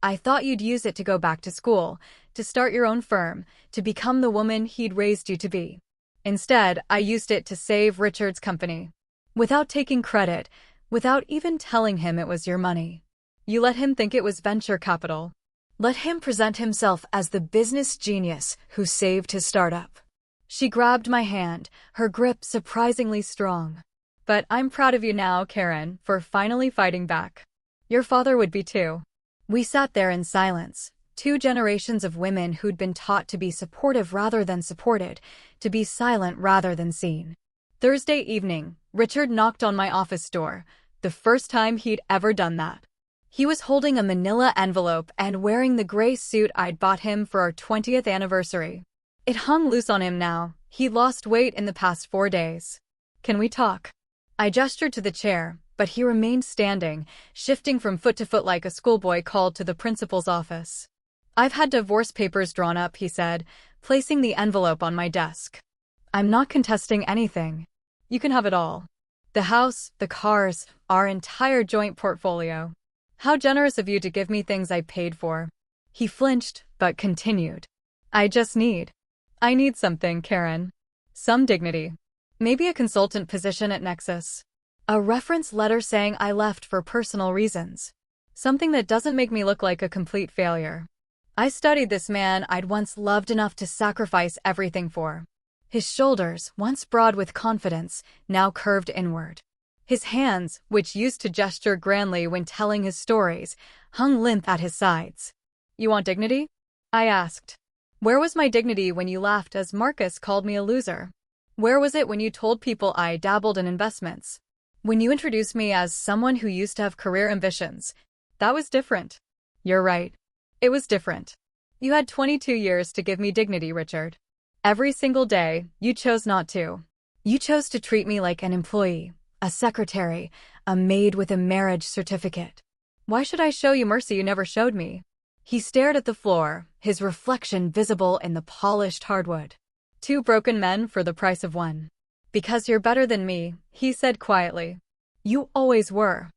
I thought you'd use it to go back to school, to start your own firm, to become the woman he'd raised you to be. Instead, I used it to save Richard's company. Without taking credit, without even telling him it was your money. You let him think it was venture capital. Let him present himself as the business genius who saved his startup. She grabbed my hand, her grip surprisingly strong. But I'm proud of you now, Karen, for finally fighting back. Your father would be too. We sat there in silence, 2 generations of women who'd been taught to be supportive rather than supported, to be silent rather than seen. Thursday evening, Richard knocked on my office door, the first time he'd ever done that. He was holding a manila envelope and wearing the gray suit I'd bought him for our 20th anniversary. It hung loose on him now. He'd lost weight in the past 4 days. Can we talk? I gestured to the chair, but he remained standing, shifting from foot to foot like a schoolboy called to the principal's office. I've had divorce papers drawn up, he said, placing the envelope on my desk. I'm not contesting anything. You can have it all. The house, the cars, our entire joint portfolio. How generous of you to give me things I paid for. He flinched, but continued. I need something, Karen. Some dignity. Maybe a consultant position at Nexus. A reference letter saying I left for personal reasons. Something that doesn't make me look like a complete failure. I studied this man I'd once loved enough to sacrifice everything for. His shoulders, once broad with confidence, now curved inward. His hands, which used to gesture grandly when telling his stories, hung limp at his sides. You want dignity? I asked. Where was my dignity when you laughed as Marcus called me a loser? Where was it when you told people I dabbled in investments? When you introduced me as someone who used to have career ambitions? That was different. You're right. It was different. You had 22 years to give me dignity, Richard. Every single day, you chose not to. You chose to treat me like an employee, a secretary, a maid with a marriage certificate. Why should I show you mercy you never showed me? He stared at the floor, his reflection visible in the polished hardwood. 2 broken men for the price of 1. Because you're better than me, he said quietly. You always were.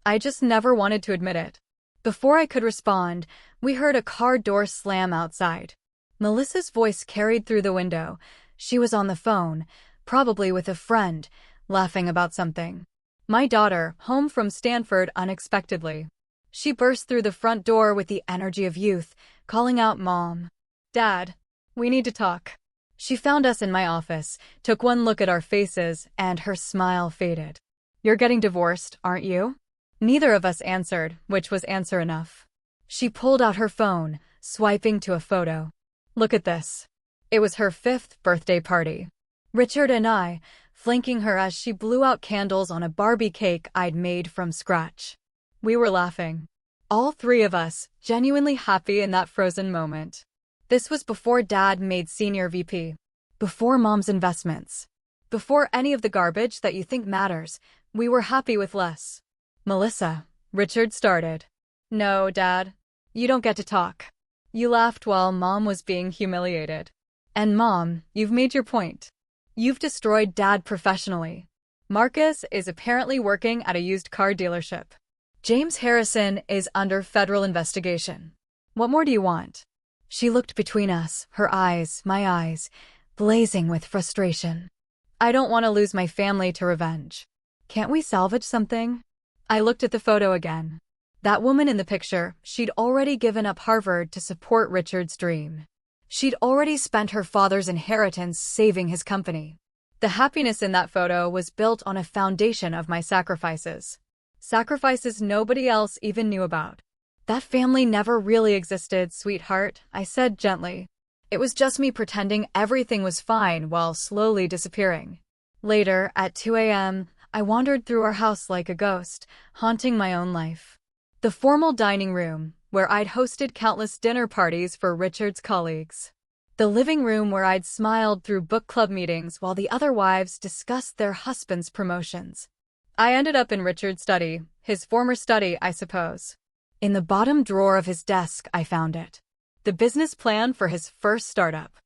I just never wanted to admit it. Before I could respond, we heard a car door slam outside. Melissa's voice carried through the window. She was on the phone, probably with a friend, laughing about something. My daughter, home from Stanford unexpectedly. She burst through the front door with the energy of youth, calling out, Mom. Dad. We need to talk. She found us in my office, took one look at our faces, and her smile faded. You're getting divorced, aren't you? Neither of us answered, which was answer enough. She pulled out her phone, swiping to a photo. Look at this. It was her 5th birthday party. Richard and I, flanking her as she blew out candles on a Barbie cake I'd made from scratch. We were laughing. All 3 of us, genuinely happy in that frozen moment. This was before Dad made senior VP. Before Mom's investments. Before any of the garbage that you think matters, we were happy with less. Melissa, Richard started. No, Dad. You don't get to talk. You laughed while Mom was being humiliated. And Mom, you've made your point. You've destroyed Dad professionally. Marcus is apparently working at a used car dealership. James Harrison is under federal investigation. What more do you want? She looked between us, her eyes, my eyes, blazing with frustration. I don't want to lose my family to revenge. Can't we salvage something? I looked at the photo again. That woman in the picture, she'd already given up Harvard to support Richard's dream. She'd already spent her father's inheritance saving his company. The happiness in that photo was built on a foundation of my sacrifices. Sacrifices nobody else even knew about. That family never really existed, sweetheart, I said gently. It was just me pretending everything was fine while slowly disappearing. Later, at 2 a.m., I wandered through our house like a ghost, haunting my own life. The formal dining room, where I'd hosted countless dinner parties for Richard's colleagues. The living room where I'd smiled through book club meetings while the other wives discussed their husbands' promotions. I ended up in Richard's study, his former study, I suppose. In the bottom drawer of his desk, I found it. The business plan for his first startup.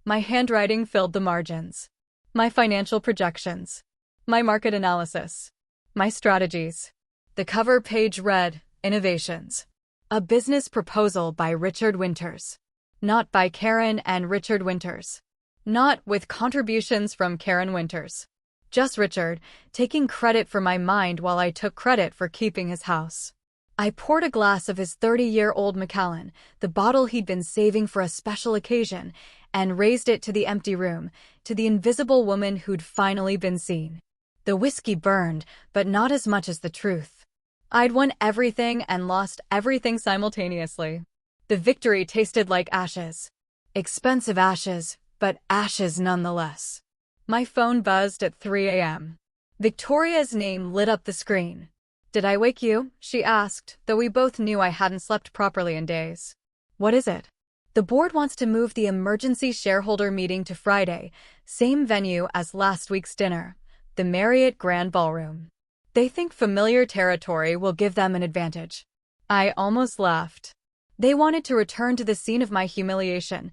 My handwriting filled the margins. My financial projections. My market analysis. My strategies. The cover page read, Innovations. A business proposal by Richard Winters. Not by Karen and Richard Winters. Not with contributions from Karen Winters. Just Richard, taking credit for my mind while I took credit for keeping his house. I poured a glass of his 30-year-old Macallan, the bottle he'd been saving for a special occasion, and raised it to the empty room, to the invisible woman who'd finally been seen. The whiskey burned, but not as much as the truth. I'd won everything and lost everything simultaneously. The victory tasted like ashes. Expensive ashes, but ashes nonetheless. My phone buzzed at 3 a.m. Victoria's name lit up the screen. "Did I wake you?" she asked, though we both knew I hadn't slept properly in days. "What is it?" "The board wants to move the emergency shareholder meeting to Friday, same venue as last week's dinner, the Marriott Grand Ballroom. They think familiar territory will give them an advantage." I almost laughed. They wanted to return to the scene of my humiliation,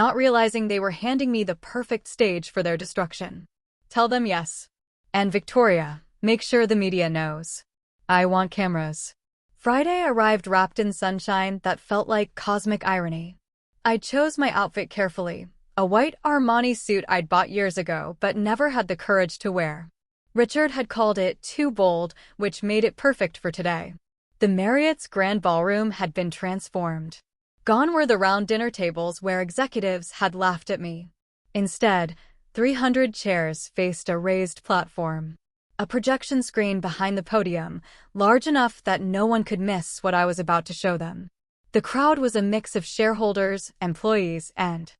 not realizing they were handing me the perfect stage for their destruction. "Tell them yes. And Victoria, make sure the media knows. I want cameras." Friday arrived wrapped in sunshine that felt like cosmic irony. I chose my outfit carefully, a white Armani suit I'd bought years ago but never had the courage to wear. Richard had called it too bold, which made it perfect for today. The Marriott's Grand Ballroom had been transformed. Gone were the round dinner tables where executives had laughed at me. Instead, 300 chairs faced a raised platform. A projection screen behind the podium, large enough that no one could miss what I was about to show them. The crowd was a mix of shareholders, employees, and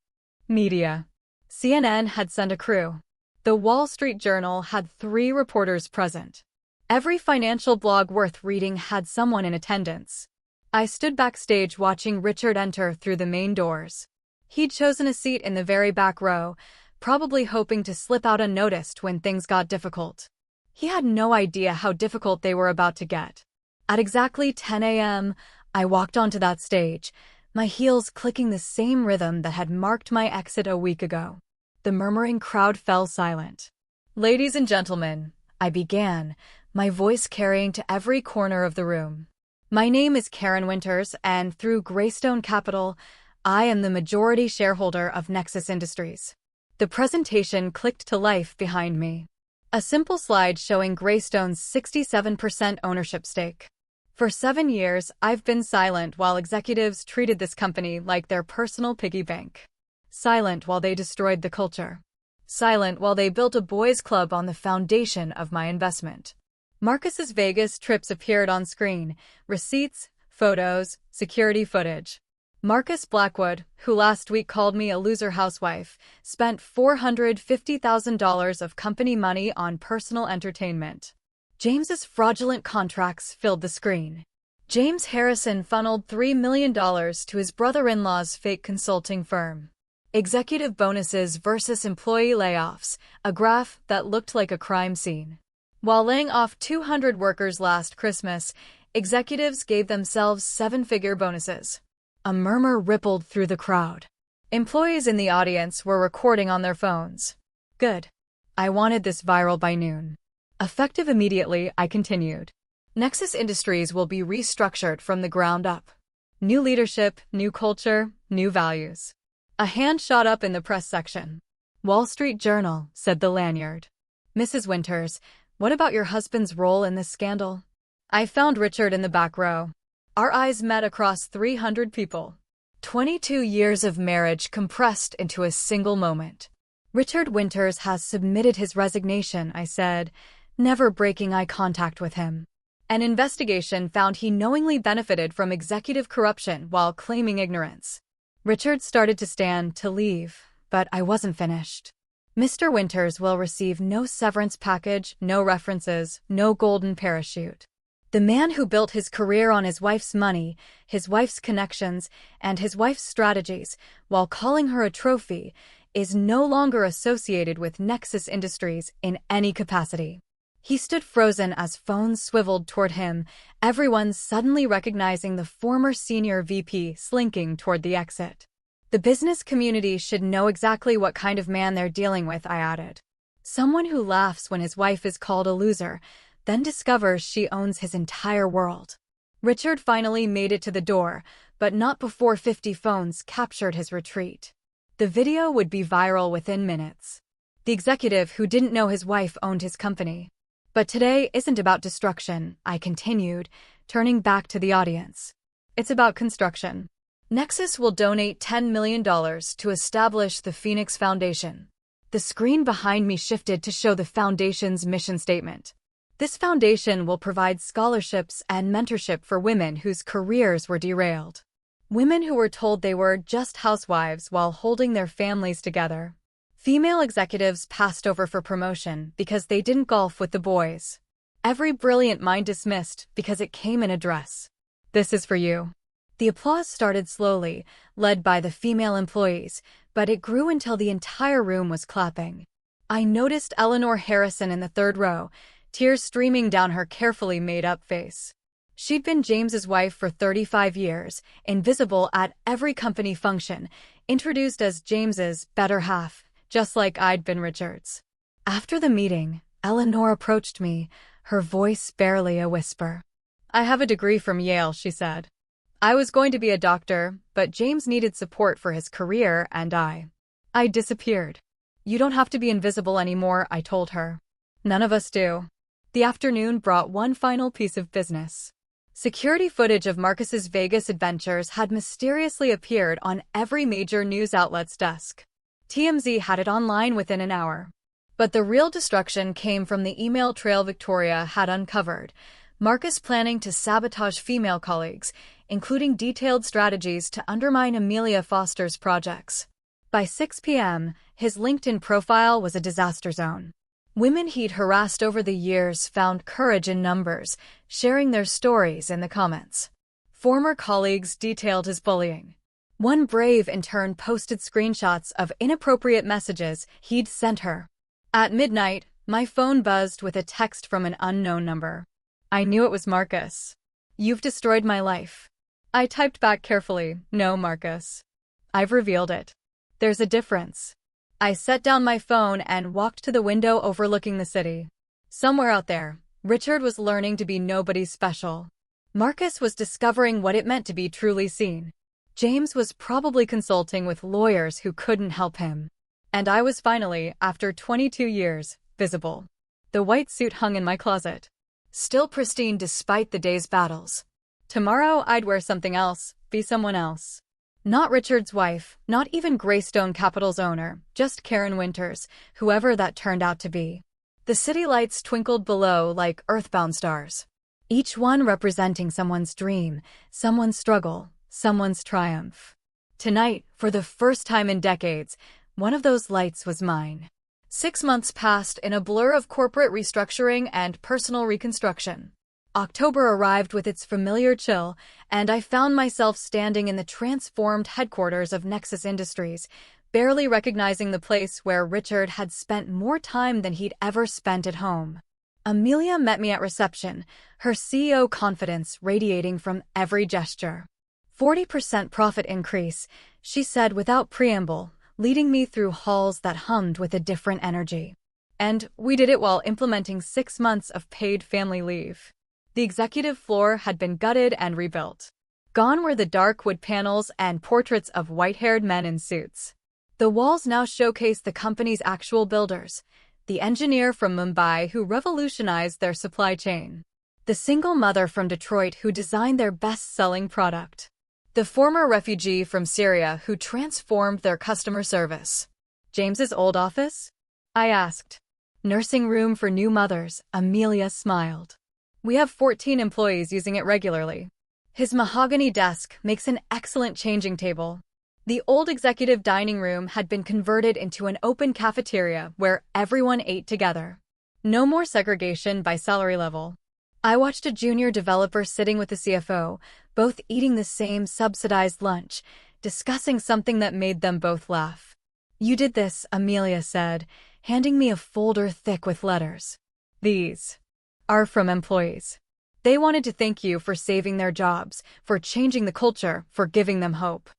media. CNN had sent a crew. The Wall Street Journal had 3 reporters present. Every financial blog worth reading had someone in attendance. I stood backstage watching Richard enter through the main doors. He'd chosen a seat in the very back row, probably hoping to slip out unnoticed when things got difficult. He had no idea how difficult they were about to get. At exactly 10 a.m., I walked onto that stage, my heels clicking the same rhythm that had marked my exit a week ago. The murmuring crowd fell silent. "Ladies and gentlemen," I began, my voice carrying to every corner of the room. "My name is Karen Winters, and through Greystone Capital, I am the majority shareholder of Nexus Industries." The presentation clicked to life behind me. A simple slide showing Greystone's 67% ownership stake. For 7 years, I've been silent while executives treated this company like their personal piggy bank. Silent while they destroyed the culture. Silent while they built a boys' club on the foundation of my investment. Marcus's Vegas trips appeared on screen, receipts, photos, security footage. Marcus Blackwood, who last week called me a loser housewife, spent $450,000 of company money on personal entertainment. James's fraudulent contracts filled the screen. James Harrison funneled $3 million to his brother-in-law's fake consulting firm. Executive bonuses versus employee layoffs, a graph that looked like a crime scene. While laying off 200 workers last Christmas, executives gave themselves 7-figure bonuses. A murmur rippled through the crowd. Employees in the audience were recording on their phones. Good. I wanted this viral by noon. Effective immediately, I continued. Nexus Industries will be restructured from the ground up. New leadership, new culture, new values. A hand shot up in the press section. Wall Street Journal, said the lanyard. "Mrs. Winters, what about your husband's role in this scandal?" I found Richard in the back row. Our eyes met across 300 people. 22 years of marriage compressed into a single moment. Richard Winters has submitted his resignation, I said, never breaking eye contact with him. An investigation found he knowingly benefited from executive corruption while claiming ignorance. Richard started to stand to leave, but I wasn't finished. Mr. Winters will receive no severance package, no references, no golden parachute. The man who built his career on his wife's money, his wife's connections, and his wife's strategies, while calling her a trophy, is no longer associated with Nexus Industries in any capacity. He stood frozen as phones swiveled toward him, everyone suddenly recognizing the former senior VP slinking toward the exit. The business community should know exactly what kind of man they're dealing with, I added. Someone who laughs when his wife is called a loser, then discovers she owns his entire world. Richard finally made it to the door, but not before 50 phones captured his retreat. The video would be viral within minutes. The executive who didn't know his wife owned his company. But today isn't about destruction, I continued, turning back to the audience. It's about construction. Nexus will donate $10 million to establish the Phoenix Foundation. The screen behind me shifted to show the foundation's mission statement. This foundation will provide scholarships and mentorship for women whose careers were derailed. Women who were told they were just housewives while holding their families together. Female executives passed over for promotion because they didn't golf with the boys. Every brilliant mind dismissed because it came in a dress. This is for you. The applause started slowly, led by the female employees, but it grew until the entire room was clapping. I noticed Eleanor Harrison in the third row, tears streaming down her carefully made-up face. She'd been James's wife for 35 years, invisible at every company function, introduced as James's better half, just like I'd been Richard's. After the meeting, Eleanor approached me, her voice barely a whisper. I have a degree from Yale, she said. I was going to be a doctor, but James needed support for his career, and I disappeared. You don't have to be invisible anymore, I told her. None of us do. The afternoon brought one final piece of business. Security footage of Marcus's Vegas adventures had mysteriously appeared on every major news outlet's desk. TMZ had it online within an hour. But the real destruction came from the email trail Victoria had uncovered, Marcus planning to sabotage female colleagues, including detailed strategies to undermine Amelia Foster's projects. By 6 p.m., his LinkedIn profile was a disaster zone. Women he'd harassed over the years found courage in numbers, sharing their stories in the comments. Former colleagues detailed his bullying. One brave intern posted screenshots of inappropriate messages he'd sent her. At midnight, my phone buzzed with a text from an unknown number. I knew it was Marcus. You've destroyed my life. I typed back carefully, no, Marcus. I've revealed it. There's a difference. I set down my phone and walked to the window overlooking the city. Somewhere out there, Richard was learning to be nobody special. Marcus was discovering what it meant to be truly seen. James was probably consulting with lawyers who couldn't help him. And I was finally, after 22 years, visible. The white suit hung in my closet. Still pristine despite the day's battles. Tomorrow I'd wear something else, be someone else. Not Richard's wife, not even Greystone Capital's owner, just Karen Winters, whoever that turned out to be. The city lights twinkled below like earthbound stars. Each one representing someone's dream, someone's struggle, someone's triumph. Tonight, for the first time in decades, one of those lights was mine. 6 months passed in a blur of corporate restructuring and personal reconstruction. October arrived with its familiar chill, and I found myself standing in the transformed headquarters of Nexus Industries, barely recognizing the place where Richard had spent more time than he'd ever spent at home. Amelia met me at reception, her CEO confidence radiating from every gesture. 40% profit increase, she said without preamble, leading me through halls that hummed with a different energy. And we did it while implementing 6 months of paid family leave. The executive floor had been gutted and rebuilt. Gone were the dark wood panels and portraits of white-haired men in suits. The walls now showcase the company's actual builders, the engineer from Mumbai who revolutionized their supply chain. The single mother from Detroit who designed their best-selling product. The former refugee from Syria who transformed their customer service. James's old office? I asked. Nursing room for new mothers, Amelia smiled. We have 14 employees using it regularly. His mahogany desk makes an excellent changing table. The old executive dining room had been converted into an open cafeteria where everyone ate together. No more segregation by salary level. I watched a junior developer sitting with the CFO, both eating the same subsidized lunch, discussing something that made them both laugh. You did this, Amelia said, handing me a folder thick with letters. These are from employees. They wanted to thank you for saving their jobs, for changing the culture, for giving them hope.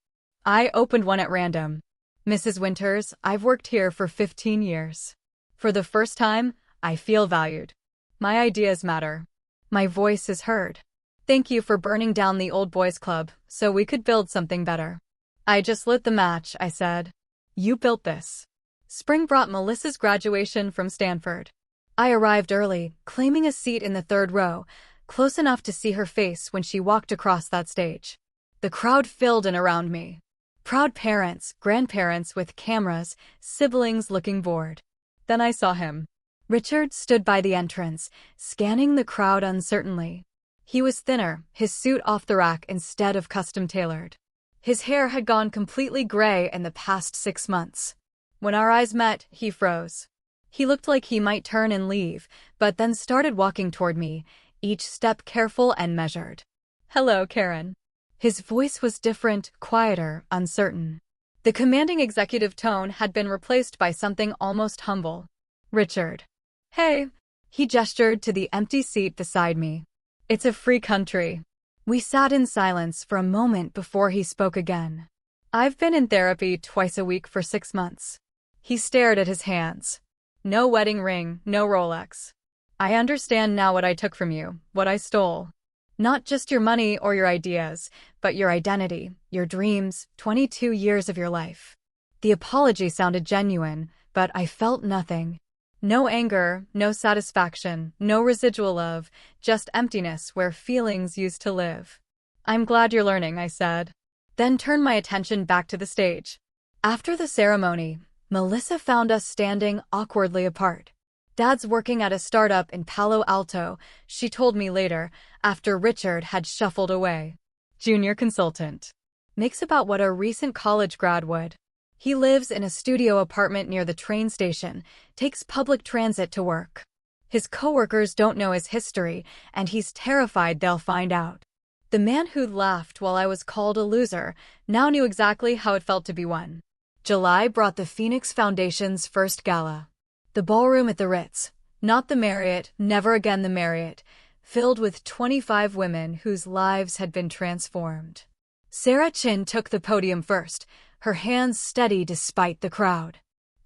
I opened one at random. Mrs. Winters, I've worked here for 15 years. For the first time, I feel valued. My ideas matter. My voice is heard. Thank you for burning down the old boys club so we could build something better. I just lit the match, I said. You built this. Spring brought Melissa's graduation from Stanford. I arrived early, claiming a seat in the third row, close enough to see her face when she walked across that stage. The crowd filled in around me. Proud parents, grandparents with cameras, siblings looking bored. Then I saw him. Richard stood by the entrance, scanning the crowd uncertainly. He was thinner, his suit off the rack instead of custom-tailored. His hair had gone completely gray in the past 6 months. When our eyes met, he froze. He looked like he might turn and leave, but then started walking toward me, each step careful and measured. Hello, Karen. His voice was different, quieter, uncertain. The commanding executive tone had been replaced by something almost humble. Richard. Hey. He gestured to the empty seat beside me. It's a free country. We sat in silence for a moment before he spoke again. I've been in therapy twice a week for 6 months. He stared at his hands. No wedding ring, no Rolex. I understand now what I took from you, what I stole. Not just your money or your ideas, but your identity, your dreams, 22 years of your life. The apology sounded genuine, but I felt nothing. No anger, no satisfaction, no residual love, just emptiness where feelings used to live. I'm glad you're learning, I said. Then turned my attention back to the stage. After the ceremony, Melissa found us standing awkwardly apart. Dad's working at a startup in Palo Alto, she told me later, after Richard had shuffled away. Junior consultant. Makes about what a recent college grad would. He lives in a studio apartment near the train station, takes public transit to work. His coworkers don't know his history, and he's terrified they'll find out. The man who'd laughed while I was called a loser now knew exactly how it felt to be one. July brought the Phoenix Foundation's first gala. The ballroom at the Ritz, not the Marriott, never again the Marriott, filled with 25 women whose lives had been transformed. Sarah Chin took the podium first, her hands steady despite the crowd.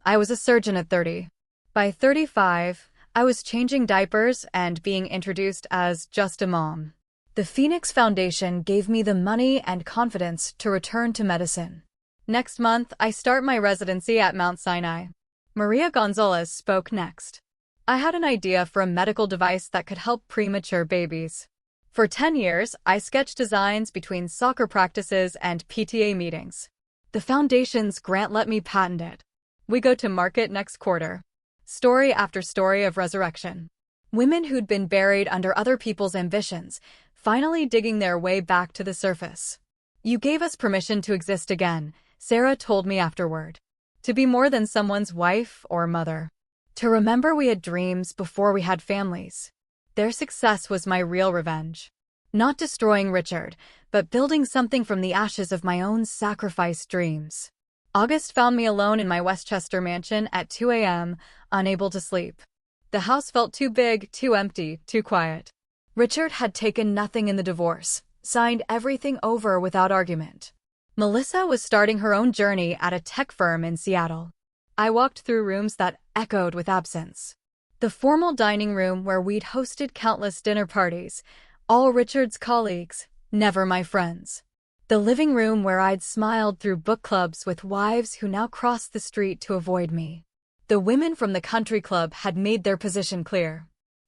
I was a surgeon at 30. By 35, I was changing diapers and being introduced as just a mom. The Phoenix Foundation gave me the money and confidence to return to medicine. Next month, I start my residency at Mount Sinai. Maria Gonzalez spoke next. I had an idea for a medical device that could help premature babies. For 10 years, I sketched designs between soccer practices and PTA meetings. The foundation's grant let me patent it. We go to market next quarter. Story after story of resurrection. Women who'd been buried under other people's ambitions, finally digging their way back to the surface. You gave us permission to exist again, Sarah told me afterward. To be more than someone's wife or mother. To remember we had dreams before we had families. Their success was my real revenge. Not destroying Richard, but building something from the ashes of my own sacrificed dreams. August found me alone in my Westchester mansion at 2 a.m., unable to sleep. The house felt too big, too empty, too quiet. Richard had taken nothing in the divorce, signed everything over without argument. Melissa was starting her own journey at a tech firm in Seattle. I walked through rooms that echoed with absence. The formal dining room where we'd hosted countless dinner parties, all Richard's colleagues, never my friends. The living room where I'd smiled through book clubs with wives who now crossed the street to avoid me. The women from the country club had made their position clear.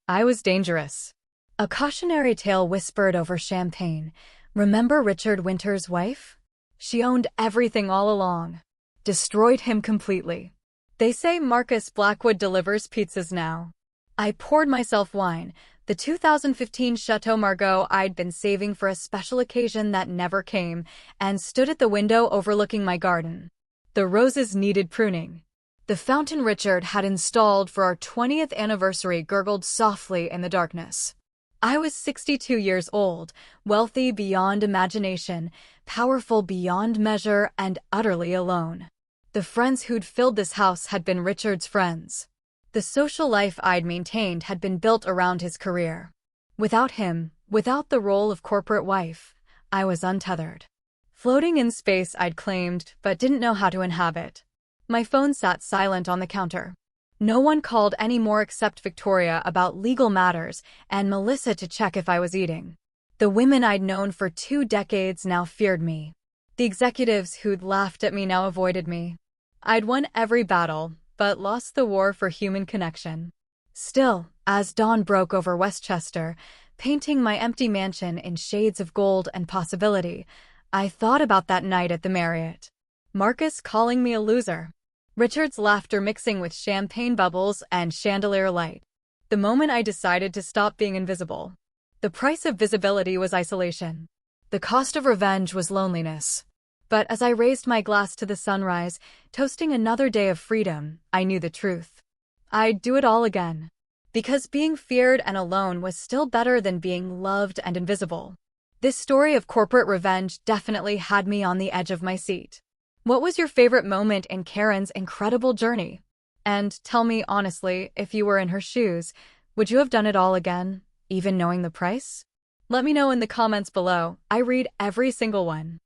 I was dangerous. A cautionary tale whispered over champagne. Remember Richard Winter's wife? She owned everything all along. Destroyed him completely. They say Marcus Blackwood delivers pizzas now. I poured myself wine, the 2015 Chateau Margaux I'd been saving for a special occasion that never came, and stood at the window overlooking my garden. The roses needed pruning. The fountain Richard had installed for our 20th anniversary gurgled softly in the darkness. I was 62 years old, wealthy beyond imagination, powerful beyond measure, and utterly alone. The friends who'd filled this house had been Richard's friends. The social life I'd maintained had been built around his career. Without him, without the role of corporate wife, I was untethered. Floating in space I'd claimed, but didn't know how to inhabit. My phone sat silent on the counter. No one called anymore except Victoria about legal matters and Melissa to check if I was eating. The women I'd known for 2 decades now feared me. The executives who'd laughed at me now avoided me. I'd won every battle, but lost the war for human connection. Still, as dawn broke over Westchester, painting my empty mansion in shades of gold and possibility, I thought about that night at the Marriott. Marcus calling me a loser. Richard's laughter mixing with champagne bubbles and chandelier light. The moment I decided to stop being invisible. The price of visibility was isolation. The cost of revenge was loneliness. But as I raised my glass to the sunrise, toasting another day of freedom, I knew the truth. I'd do it all again. Because being feared and alone was still better than being loved and invisible. This story of corporate revenge definitely had me on the edge of my seat. What was your favorite moment in Karen's incredible journey? And tell me honestly, if you were in her shoes, would you have done it all again, even knowing the price? Let me know in the comments below. I read every single one.